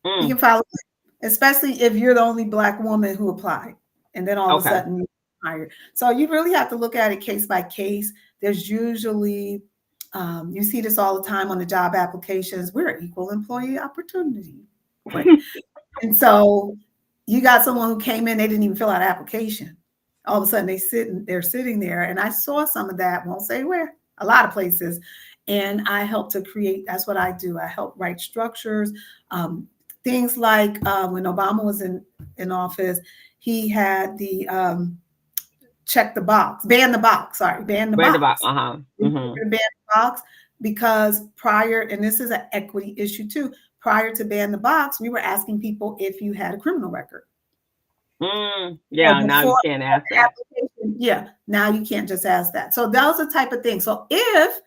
You can file a claim, especially if you're the only Black woman who applied. And then all of a sudden you're hired. So you really have to look at it case by case. There's usually, you see this all the time on the job applications. We're equal employee opportunity. And so you got someone who came in, they didn't even fill out an application. All of a sudden they're sitting there. And I saw some of that, won't say where, a lot of places. And I help to create, that's what I do. I help write structures, things like when Obama was in office, he had the ban the box. Ban the box. Ban the box because prior, and this is an equity issue too, prior to ban the box, we were asking people if you had a criminal record. Yeah, now you can't ask that. Yeah, now you can't just ask that. So that was the type of thing. So if,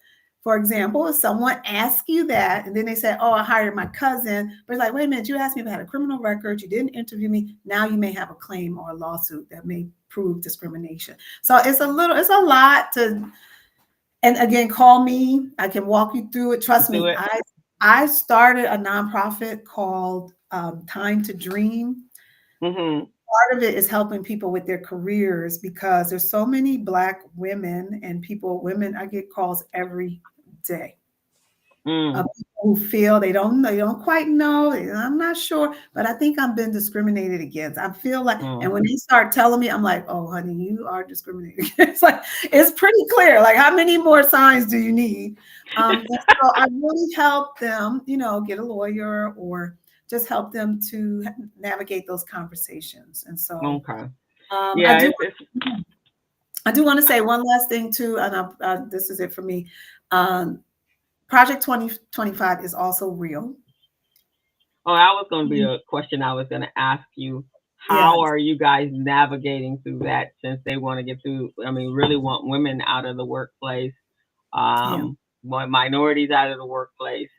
for example, if someone asks you that, and then they say, oh, I hired my cousin, but it's like, wait a minute, you asked me if I had a criminal record, you didn't interview me, now you may have a claim or a lawsuit that may prove discrimination. So it's a lot to, and again, call me, I can walk you through it. Trust me, I started a nonprofit called Time to Dream. Part of it is helping people with their careers because there's so many Black women and women, I get calls every day of people who feel they don't quite know. I'm not sure, but I think I'm being discriminated against. I feel like, and when they start telling me, I'm like, oh, honey, you are discriminated against. Like, it's pretty clear. Like, how many more signs do you need? So I really help them, get a lawyer or just help them to navigate those conversations. And so, I do want to say one last thing too, and this is it for me. Project 2025 is also real. Oh, that was going to be a question I was going to ask you. How are you guys navigating through that since they want to get through? I mean, really want women out of the workplace, want minorities out of the workplace,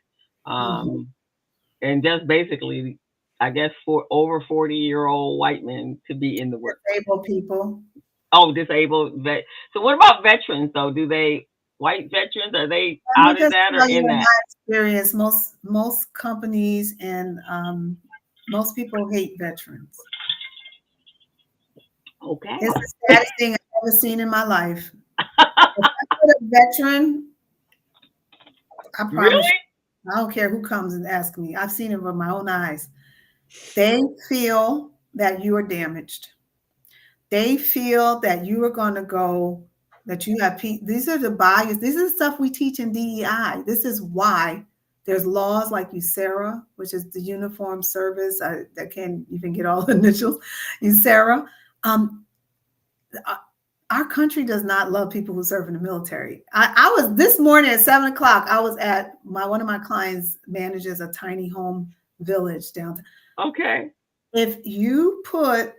and just basically, I guess, for over 40-year-old white men to be in the workplace. Disabled people. Oh, disabled So what about veterans though? White veterans, are they out of that or in that? My experience, most companies and most people hate veterans. Okay. It's the saddest thing I've ever seen in my life. If I put a veteran, I promise you, I don't care who comes and asks me. I've seen it with my own eyes. They feel that you are damaged. They feel that you are going to go, that you have, these are the bias. This is stuff we teach in DEI. This is why there's laws like USERA, which is the Uniform Service. That can't even get all the initials. USERA. Our country does not love people who serve in the military. I was this morning at 7:00. I was at one of my clients manages a tiny home village downtown. Okay. If you put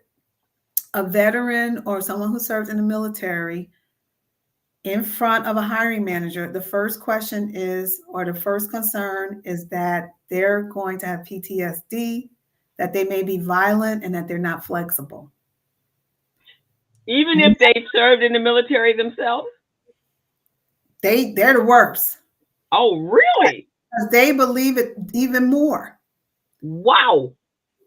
a veteran or someone who serves in the military in front of a hiring manager, the first question is, or the first concern is that they're going to have PTSD, that they may be violent, and that they're not flexible. Even if they've served in the military themselves? They're the worst. Oh, really? Because they believe it even more. Wow.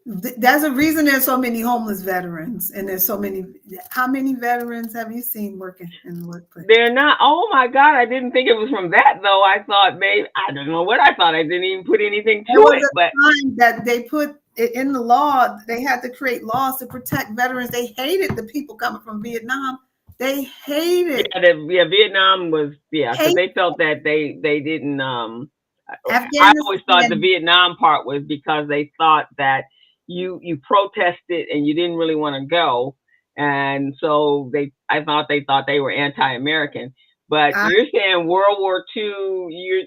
That's the reason there's so many homeless veterans, and there's so many. How many veterans have you seen working in the workplace? They're not. Oh my God! I didn't think it was from that though. I thought maybe I don't know what I thought. I didn't even put anything to it. But time that they put it in the law, they had to create laws to protect veterans. They hated the people coming from Vietnam. They hated. Yeah, Vietnam was because they felt that they didn't. I always thought the Vietnam part was because they thought that you protested and you didn't really want to go, and so I thought they were anti-American. But you're saying World War II, you're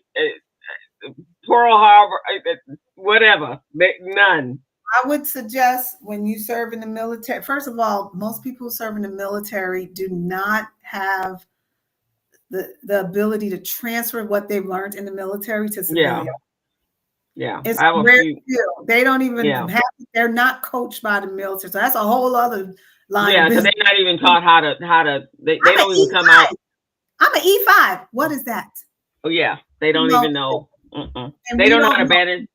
Pearl Harbor, whatever, none. I would suggest when you serve in the military, first of all, most people who serve in the military do not have the ability to transfer what they've learned in the military to civilian. Yeah. It's rare. They don't even have, they're not coached by the military. So that's a whole other line. Yeah, so they're not even taught how to they don't even come out. I'm an E5. What is that? Oh yeah. They don't even know. They don't know how to manage.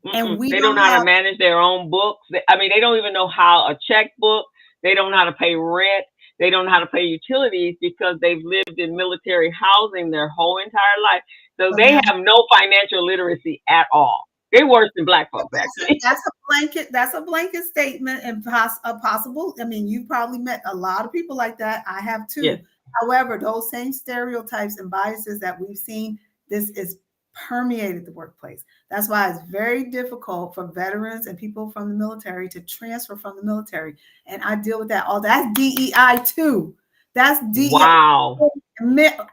And they don't know how to manage their own books. I mean, they don't even know how a checkbook. They don't know how to pay rent. They don't know how to pay utilities because they've lived in military housing their whole entire life. So they have no financial literacy at all. They're worse than black folks, actually. That's a blanket statement and a possible. I mean, you've probably met a lot of people like that. I have too. Yes. However, those same stereotypes and biases that we've seen, this is permeated the workplace. That's why it's very difficult for veterans and people from the military to transfer from the military. And I deal with that all. That's DEI too. That's DEI. Wow.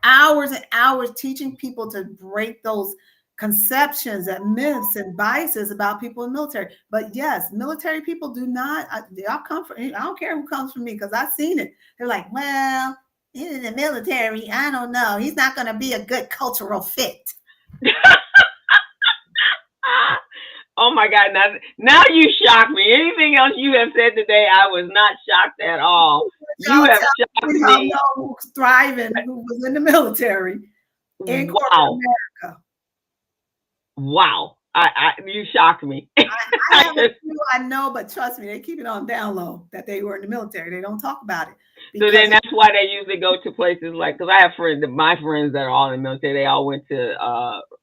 Hours and hours teaching people to break those conceptions and myths and biases about people in the military. But yes, military people do not. They all come from. I don't care who comes from me because I've seen it. They're like, well, he's in the military. I don't know. He's not going to be a good cultural fit. Oh my God! Now you shocked me. Anything else you have said today, I was not shocked at all. You have shocked me. Who's thriving? Who was in the military in corporate America? Wow! You shocked me. I have a few I know, but trust me, they keep it on down low that they were in the military. They don't talk about it. So then that's why they usually go to places like, because I have my friends that are all in the military, they all went to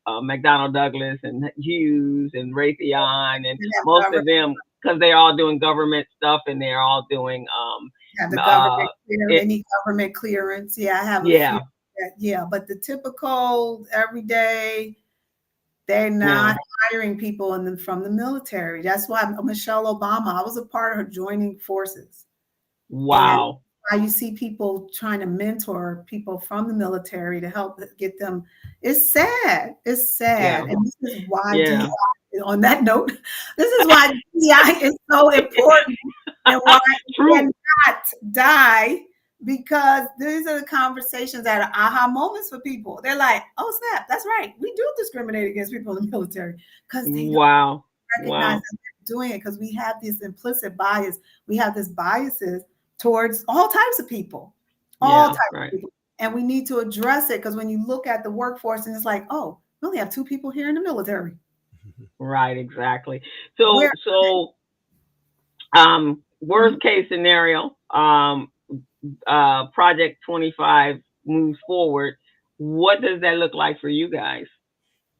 McDonnell Douglas and Hughes and Raytheon, and most of them, because they're all doing government stuff and they're all doing any government clearance. Yeah, I have a few. But the typical everyday, they're not hiring people from the military. That's why Michelle Obama, I was a part of her joining forces. Wow. And you see people trying to mentor people from the military to help get them. It's sad. It's sad. And this is why DEI, on that note, this is why DEI is so important and why we cannot die, because these are the conversations that are aha moments for people. They're like, oh snap, that's right. We do discriminate against people in the military because they don't recognize that they're doing it, because we have this implicit bias. We have this biases towards all types of people, of people. And we need to address it, because when you look at the workforce and it's like, oh, we only have 2 people here in the military. Right, exactly. So worst case scenario, Project 25 moves forward. What does that look like for you guys?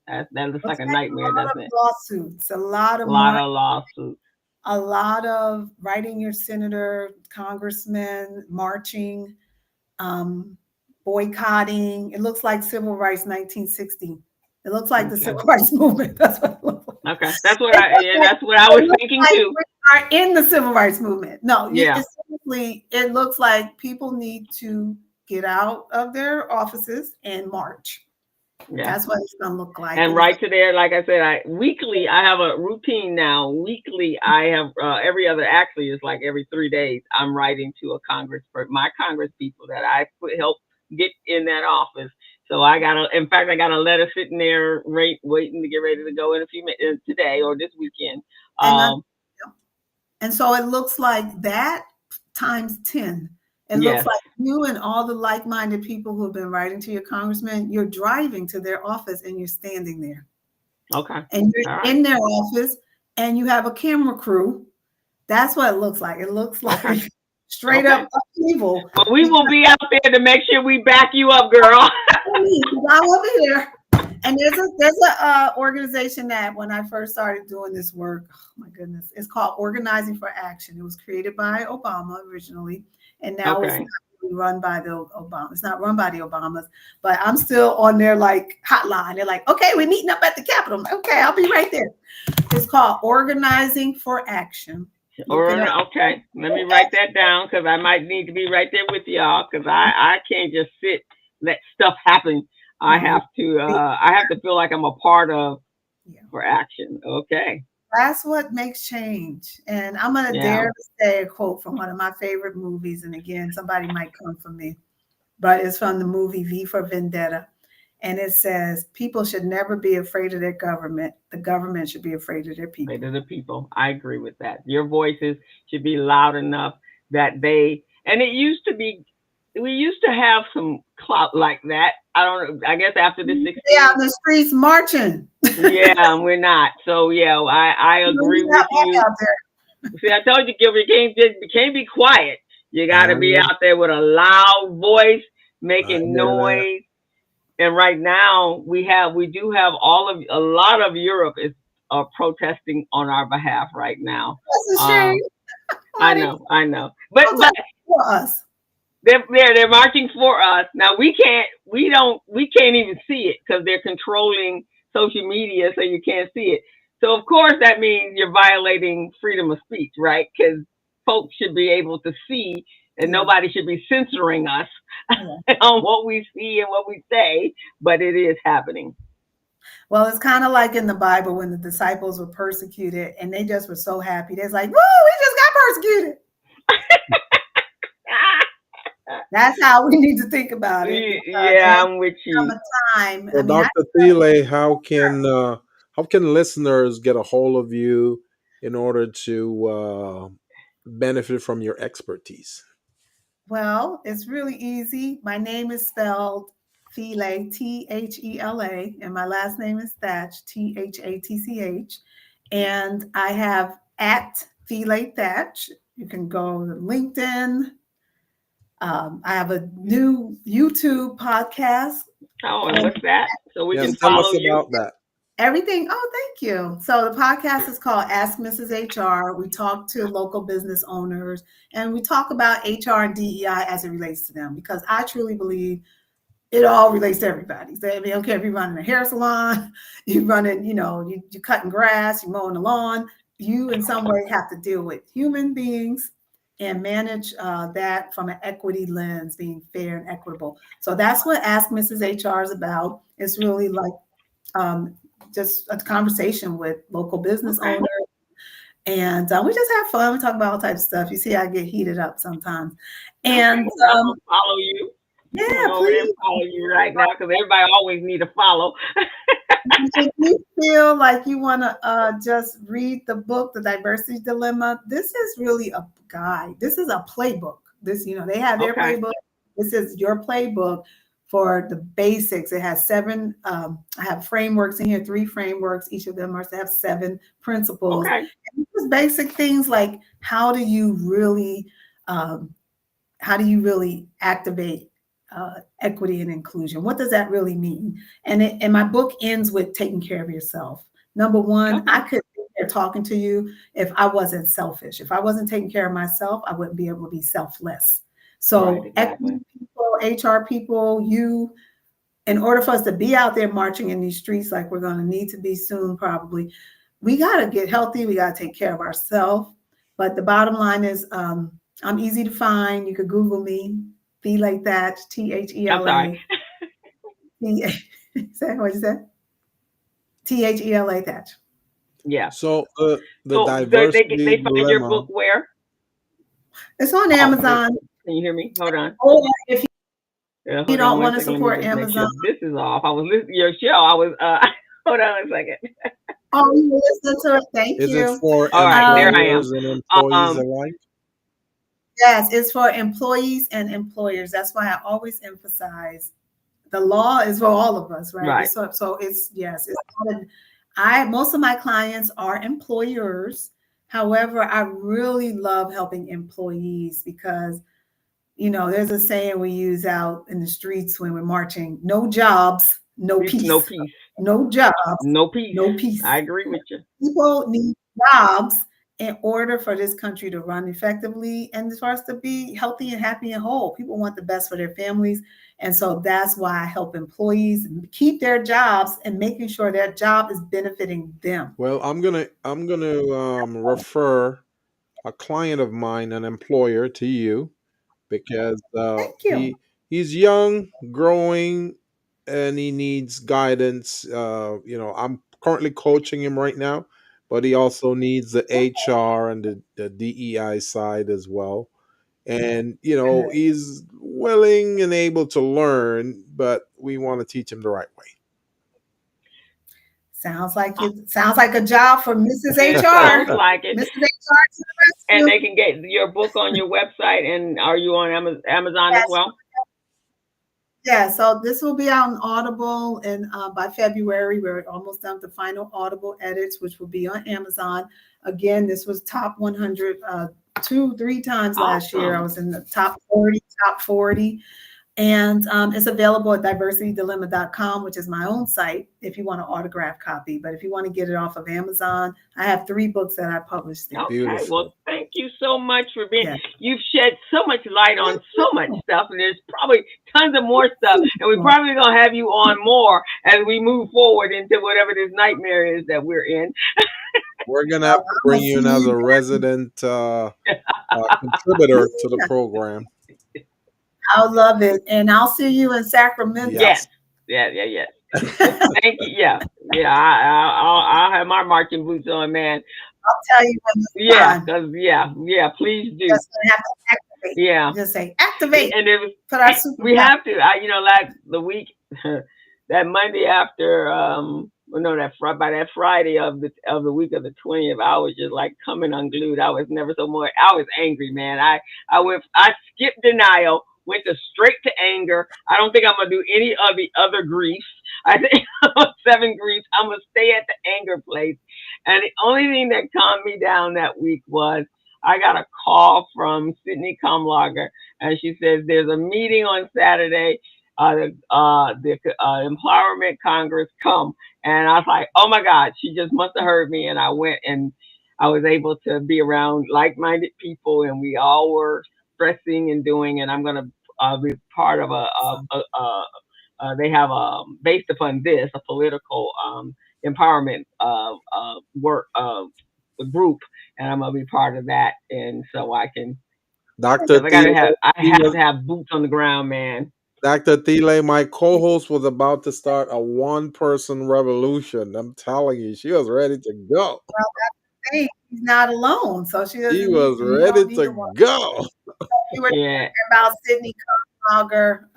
That looks like a nightmare, doesn't it? Lawsuits, a lot of lawsuits. A lot of writing your senator, congressman, marching, boycotting. It looks like civil rights 1960. It looks like the civil rights movement. That's what it looks like. Okay, that's what I was thinking too. We are in the civil rights movement. No, it looks like people need to get out of their offices and march. Yeah. That's what it's gonna look like. And right to there, like I said, weekly I have a routine now. Weekly I have actually it's like every 3 days I'm writing to my Congress people that I help get in that office. So I got a letter sitting there waiting to get ready to go in a few minutes today or this weekend. And so it looks like that times 10. It looks like you and all the like-minded people who have been writing to your congressman, you're driving to their office and you're standing there. Okay. And you're All right. in their office and you have a camera crew. That's what it looks like. It looks like Okay. straight Okay. up upheaval. Well, we will be out there to make sure we back you up, girl. I will be there. And there's a organization that when I first started doing this work, oh my goodness, it's called Organizing for Action. It was created by Obama originally, and now it's Okay. not really run by the Obama. It's not run by the Obamas, but I'm still on their like hotline. They're like, okay, we're meeting up at the Capitol. I'm like, okay, I'll be right there. It's called Organizing for Action. Okay, let me write that down because I might need to be right there with y'all because I can't just sit let stuff happen. I have to feel like I'm a part of for action. Okay. That's what makes change. And I'm gonna dare to say a quote from one of my favorite movies. And again, somebody might come for me, but it's from the movie V for Vendetta. And it says, people should never be afraid of their government. The government should be afraid of their people. Afraid of the people. I agree with that. Your voices should be loud enough that and it used to be, we used to have some clout like that. I guess after the 60s. Yeah, on the streets marching. Yeah, we're not. So yeah, I agree with you. See, I told you, Gilbert, you can't be quiet. You got to be out there with a loud voice, making noise. And right now, we do have a lot of Europe is protesting on our behalf right now. That's a shame. I know, but for us, they're marching for us. Now we can't even see it because they're controlling social media, so you can't see it. So of course that means you're violating freedom of speech, right? Because folks should be able to see. And nobody should be censoring us on what we see and what we say, but it is happening. Well, it's kind of like in the Bible when the disciples were persecuted and they just were so happy. They're like, woo, we just got persecuted. That's how we need to think about it. Yeah, I'm with you. Time. So, Dr. Thela, how can listeners get a hold of you in order to benefit from your expertise? Well, it's really easy. My name is spelled Thela, Thela, and my last name is Thatch, Thatch. And I have at Thela Thatch. You can go to LinkedIn. I have a new YouTube podcast. Oh, and what's that? So we can tell follow us you. About that. Everything. Oh, thank you. So the podcast is called Ask Mrs. HR. We talk to local business owners and we talk about HR and DEI as it relates to them, because I truly believe it all relates to everybody. So I mean, okay, if you're running a hair salon, you're running, you're cutting grass, you're mowing the lawn, you in some way have to deal with human beings and manage that from an equity lens, being fair and equitable. So that's what Ask Mrs. HR is about. It's really like just a conversation with local business owners. And we just have fun. We talk about all types of stuff. You see, I get heated up sometimes. And follow you. Yeah, please follow you right now because everybody always need to follow. If you feel like you want to just read the book, The Diversity Dilemma, this is really a guide. This is a playbook. They have their playbook. This is your playbook for the basics. It has 7, I have frameworks in here, 3 frameworks. Each of them must have 7 principles. Okay. And just basic things like how do you really activate equity and inclusion? What does that really mean? And my book ends with taking care of yourself. Number 1, I couldn't be here talking to you if I wasn't selfish. If I wasn't taking care of myself, I wouldn't be able to be selfless. So equity people, HR people, in order for us to be out there marching in these streets like we're going to need to be soon, probably, we got to get healthy. We got to take care of ourselves. But the bottom line is I'm easy to find. You could Google me, Thela Thatch, Thela. What you said? Thela Thatch. Yeah. So the diversity. They find your book where? It's on Amazon. Can you hear me? Hold on. Or if you don't want to support Amazon. Sure this is off. I was listening to your show. I was hold on a second. Oh, you listen to it. Thank you. Is it for all right, there I am. And employees alike? Yes, it's for employees and employers. That's why I always emphasize the law is for all of us, right? So it's Most of my clients are employers. However, I really love helping employees because, there's a saying we use out in the streets when we're marching: no jobs, no peace. No peace. No jobs, no peace. No peace. I agree with you. People need jobs in order for this country to run effectively and for us to be healthy and happy and whole. People want the best for their families. And so that's why I help employees keep their jobs and making sure their job is benefiting them. Well, I'm gonna refer a client of mine, an employer, to you because Thank you. he's young, growing, and he needs guidance. I'm currently coaching him right now, but he also needs the HR and the DEI side as well. And he's willing and able to learn, but we want to teach him the right way. Sounds like a job for Mrs. It HR. sounds like it. Mrs. HR to the rescue. And they can get your book on your website. And are you on Amazon as well? Yeah, so this will be out on Audible, and by February, we're almost done with the final Audible edits, which will be on Amazon. Again, this was top 100 3 times last year. I was in the top 40. And it's available at diversitydilemma.com, which is my own site, if you want an autographed copy. But if you want to get it off of Amazon, I have 3 books that I published there. Okay, Beautiful. well, thank you so much for being. You've shed so much light on so much stuff, and there's probably tons of more stuff. And we're probably going to have you on more as we move forward into whatever this nightmare is that we're in. We're going to have to bring you in as a resident contributor to the program. I love it. And I'll see you in Sacramento. Yes. Yeah. Thank you. Yeah. I'll have my marching boots on, man. I'll tell you when it's time. Because please do. Just gonna have to activate. Yeah. Just say activate. And we have to. Like the week, that Monday after, by that Friday of the week of the 20th, I was just like coming unglued. I was never so more. I was angry, man. I skipped denial. Went straight to anger. I don't think I'm gonna do any of the other griefs. I think 7 griefs. I'm gonna stay at the anger place. And the only thing that calmed me down that week was I got a call from Sydney Comlager, and she says there's a meeting on Saturday. The Empowerment Congress come, and I was like, oh my God, she just must have heard me. And I went, and I was able to be around like-minded people, and we all were expressing and doing. And I'm gonna be part of they have based upon this a political empowerment work group, and I'm gonna be part of that. And so I can, Dr. I have to have boots on the ground, man. Dr. Thela, my co-host, was about to start a one-person revolution. I'm telling you, she was ready to go. Well, that's the thing. She's not alone, so she was ready to go. You were talking about Sydney Comlager.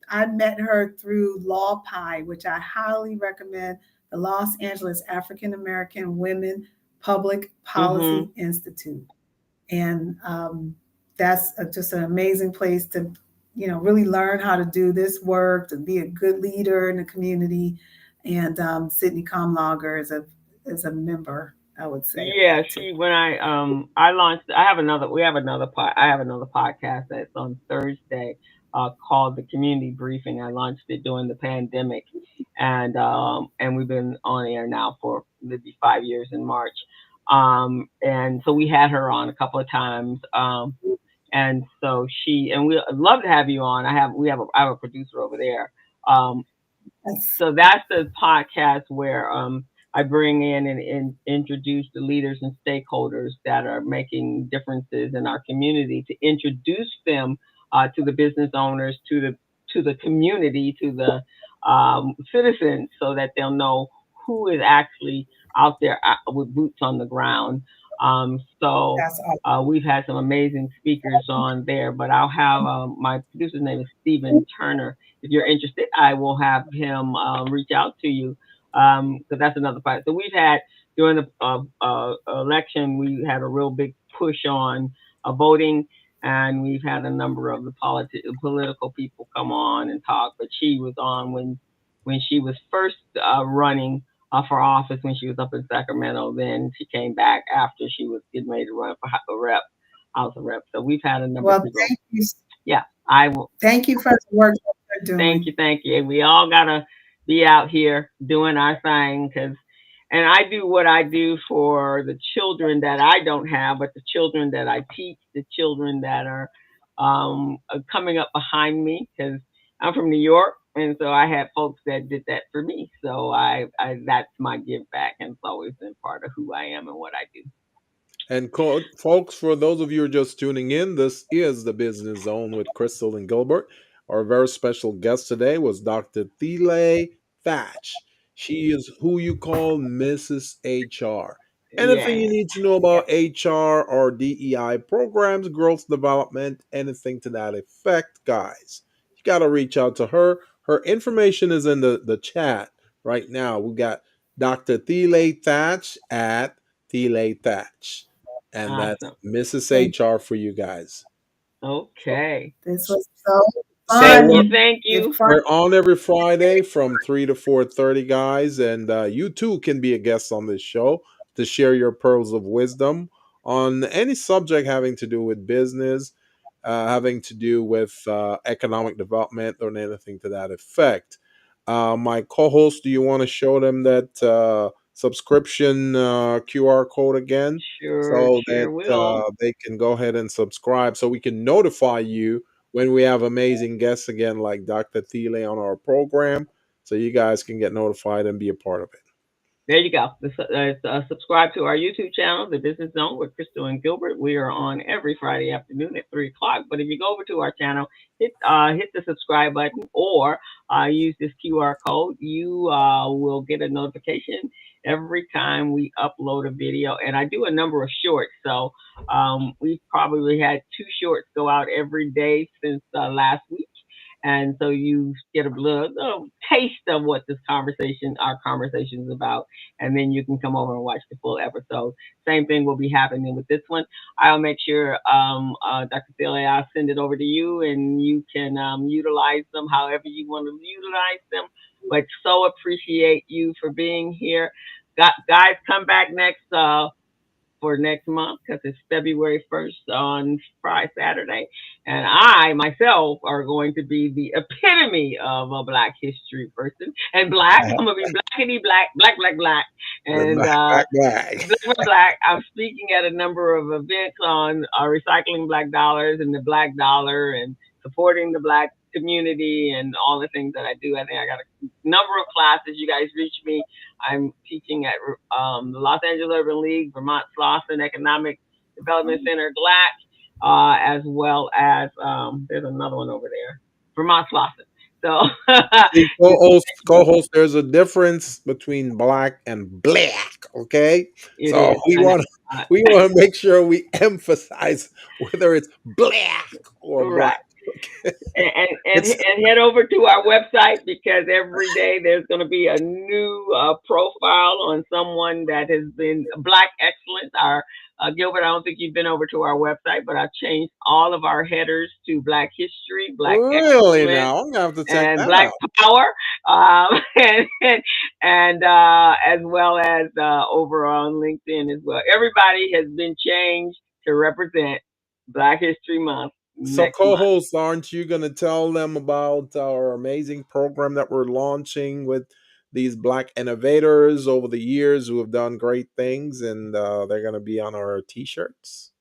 I met her through Law Pi, which I highly recommend. The Los Angeles African American Women Public Policy Institute, and that's just an amazing place to really learn how to do this work, to be a good leader in the community. And Sydney Comlager is a member, I would say. Yeah, when I launched, I have another podcast that's on Thursday called The Community Briefing. I launched it during the pandemic, and we've been on air now for maybe 5 years in March. And so we had her on a couple of times. And so we'd love to have you on. I have a producer over there. So that's the podcast where I bring in and introduce the leaders and stakeholders that are making differences in our community, to introduce them to the business owners, to the community, to the citizens, so that they'll know who is actually out there with boots on the ground. We've had some amazing speakers on there, but I'll have my producer's name is Stephen Turner. If you're interested, I will have him reach out to you, because that's another part. So we've had, during the election, we had a real big push on voting, and we've had a number of the political people come on and talk. But she was on when she was first running for office when she was up in Sacramento. Then she came back after she was getting ready to run for House of Rep. So we've had a number of Well, people. thank you. Yeah, I will. Thank you for the work that you're Thank doing. you, thank you. And we all gotta be out here doing our thing, and I do what I do for the children that I don't have, but the children that I teach, the children that are coming up behind me, because I'm from New York, and so I had folks that did that for me. So I that's my give back, and it's always been part of who I am and what I do. And folks, for those of you who are just tuning in, this is the Business Zone with Crystal and Gilbert. Our very special guest today was Dr. Thela Thatch. She is who you call Mrs. HR. Anything you Yeah, need to know about HR or DEI programs, growth development, anything to that effect, guys, you got to reach out to her. Her information is in the chat right now. We got Dr. Thela Thatch at Thela Thatch. And that's awesome. Mrs. Thank HR for you guys. Okay, This was so So thank we're you, fun. thank It's you. fun. we're on every Friday from 3 to 4:30, guys, and you too can be a guest on this show to share your pearls of wisdom on any subject having to do with business, having to do with economic development, or anything to that effect. My co-host, do you want to show them that subscription QR code again, Sure, so sure that will. they can go ahead and subscribe, so we can notify you when we have amazing guests again, like Dr. Thiele on our program, so you guys can get notified and be a part of it. There you go. Subscribe to our YouTube channel, The Business Zone with Crystal and Gilbert. We are on every Friday afternoon at 3 o'clock. But if you go over to our channel, hit the subscribe button or use this QR code. You will get a notification every time we upload a video. And I do a number of shorts. So we've probably had 2 shorts go out every day since last week. And so you get a little taste of what our conversation is about, and then you can come over and watch the full episode. Same thing will be happening with this one. I'll make sure, Dr. Celia, I'll send it over to you, and you can utilize them however you want to utilize them. But so appreciate you for being here. Guys, come back for next month because it's February 1st on Friday, Saturday. And I myself are going to be the epitome of a Black history person. And black, I'm going to be blackity black, black, black, black. And Black, black, black. black, black, black. I'm speaking at a number of events on recycling Black dollars and the Black dollar and supporting the Black community and all the things that I do. I think I got a number of classes. You guys reach me. I'm teaching at the Los Angeles Urban League, Vermont Slauson Economic Development Center, GLAC, as well as there's another one over there, Vermont Slauson. So See, co-host, there's a difference between black and black. Okay, it so is. I know. Uh, we want to make sure we emphasize whether it's black or right. black. Okay, it's And head over to our website because every day there's going to be a new profile on someone that has been Black excellence. Our Gilbert, I don't think you've been over to our website, but I've changed all of our headers to Black history, Black really excellence, now. I'm gonna have to check and that Black out. power, and as well as over on LinkedIn as well. Everybody has been changed to represent Black History Month So, next month. co-host, aren't you going to tell them about our amazing program that we're launching with these Black innovators over the years who have done great things, and they're going to be on our T-shirts?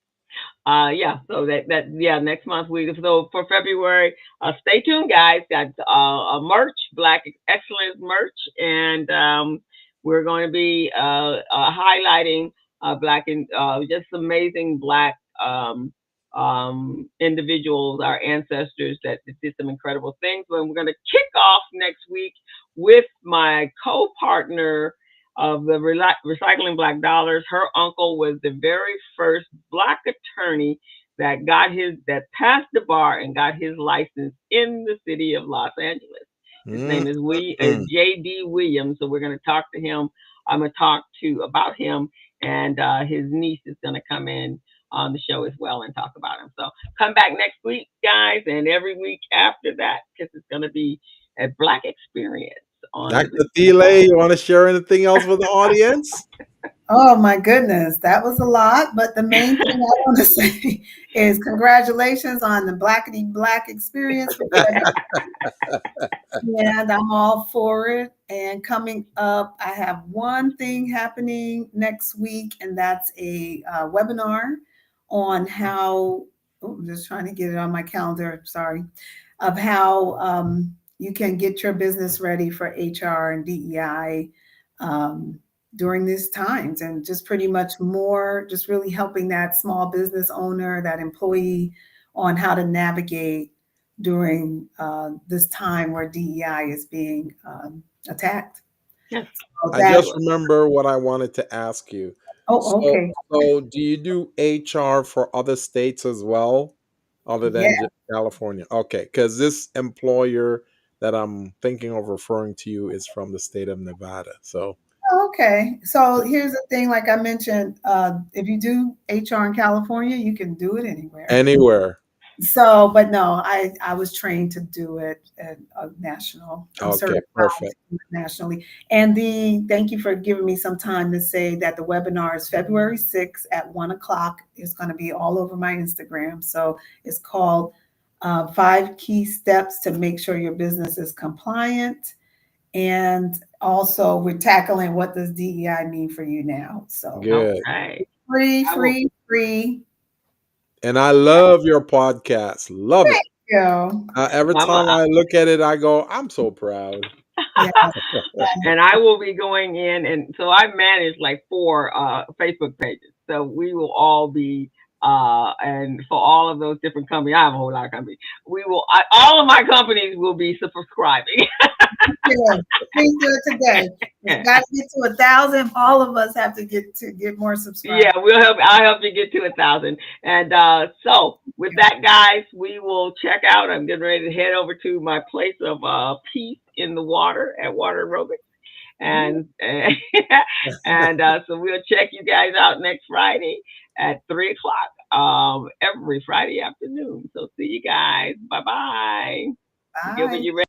Yeah, so yeah, next month so for February, stay tuned, guys. Got a merch, Black Excellence merch, and we're going to be highlighting Black and just amazing Black individuals, our ancestors that did some incredible things. But we're going to kick off next week with my co-partner of the Recycling Black Dollars. Her uncle was the very first Black attorney that passed the bar and got his license in the city of Los Angeles. His name is J.D. Williams. So we're going to talk to him. I'm going to talk about him, and his niece is going to come in on the show as well and talk about him. So come back next week, guys, and every week after that, because it's going to be a Black experience on Dr. the Thela, you want to share anything else with the audience? Oh my goodness, that was a lot. But the main thing I want to say is congratulations on the Blackity Black experience for and I'm all for it. And coming up, I have one thing happening next week, and that's a webinar on how, oh, I'm just trying to get it on my calendar, sorry, of how you can get your business ready for HR and DEI during these times, and just pretty much more, just really helping that small business owner, that employee on how to navigate during this time where DEI is being attacked. Yes. So I just remember what I wanted to ask you. oh, okay. So do you do HR for other states as well, other Yeah. than just California? Okay, because this employer that I'm thinking of referring to you is from the state of Nevada. So Okay. So here's the thing, like I mentioned, if you do HR in California, you can do it anywhere. anywhere. So, but no, I was trained to do it at a national. I'm Okay, certified perfect. to do it nationally. And thank you for giving me some time to say that the webinar is February 6th at 1:00. It's going to be all over my Instagram. So it's called 5 Key Steps to Make Sure Your Business is Compliant. And also we're tackling what does DEI mean for you now. So Good. Okay. free. And I love your podcast. Love it. Go. Every I'm time I look at it, I go, I'm so proud. Yeah. And I will be going in, and so I manage like 4 Facebook pages. So we will all be, and for all of those different companies, I have a whole lot of companies. All of my companies will be subscribing. Yeah, please do it today. We got to get to 1,000. All of us have to get more subscribers. Yeah, I'll help you get to 1,000. And so with that, guys, we will check out. I'm getting ready to head over to my place of peace in the water at Water Aerobics. And so we'll check you guys out next Friday at 3:00 every Friday afternoon. So see you guys. Bye-bye. Gilbert, you ready?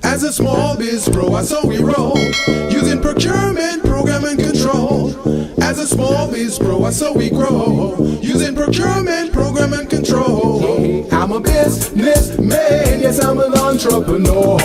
As a small biz pro, I saw we roll, using procurement, program, and control. As a small biz pro, I saw we grow, using procurement, program, and control. I'm a businessman, yes, I'm an entrepreneur.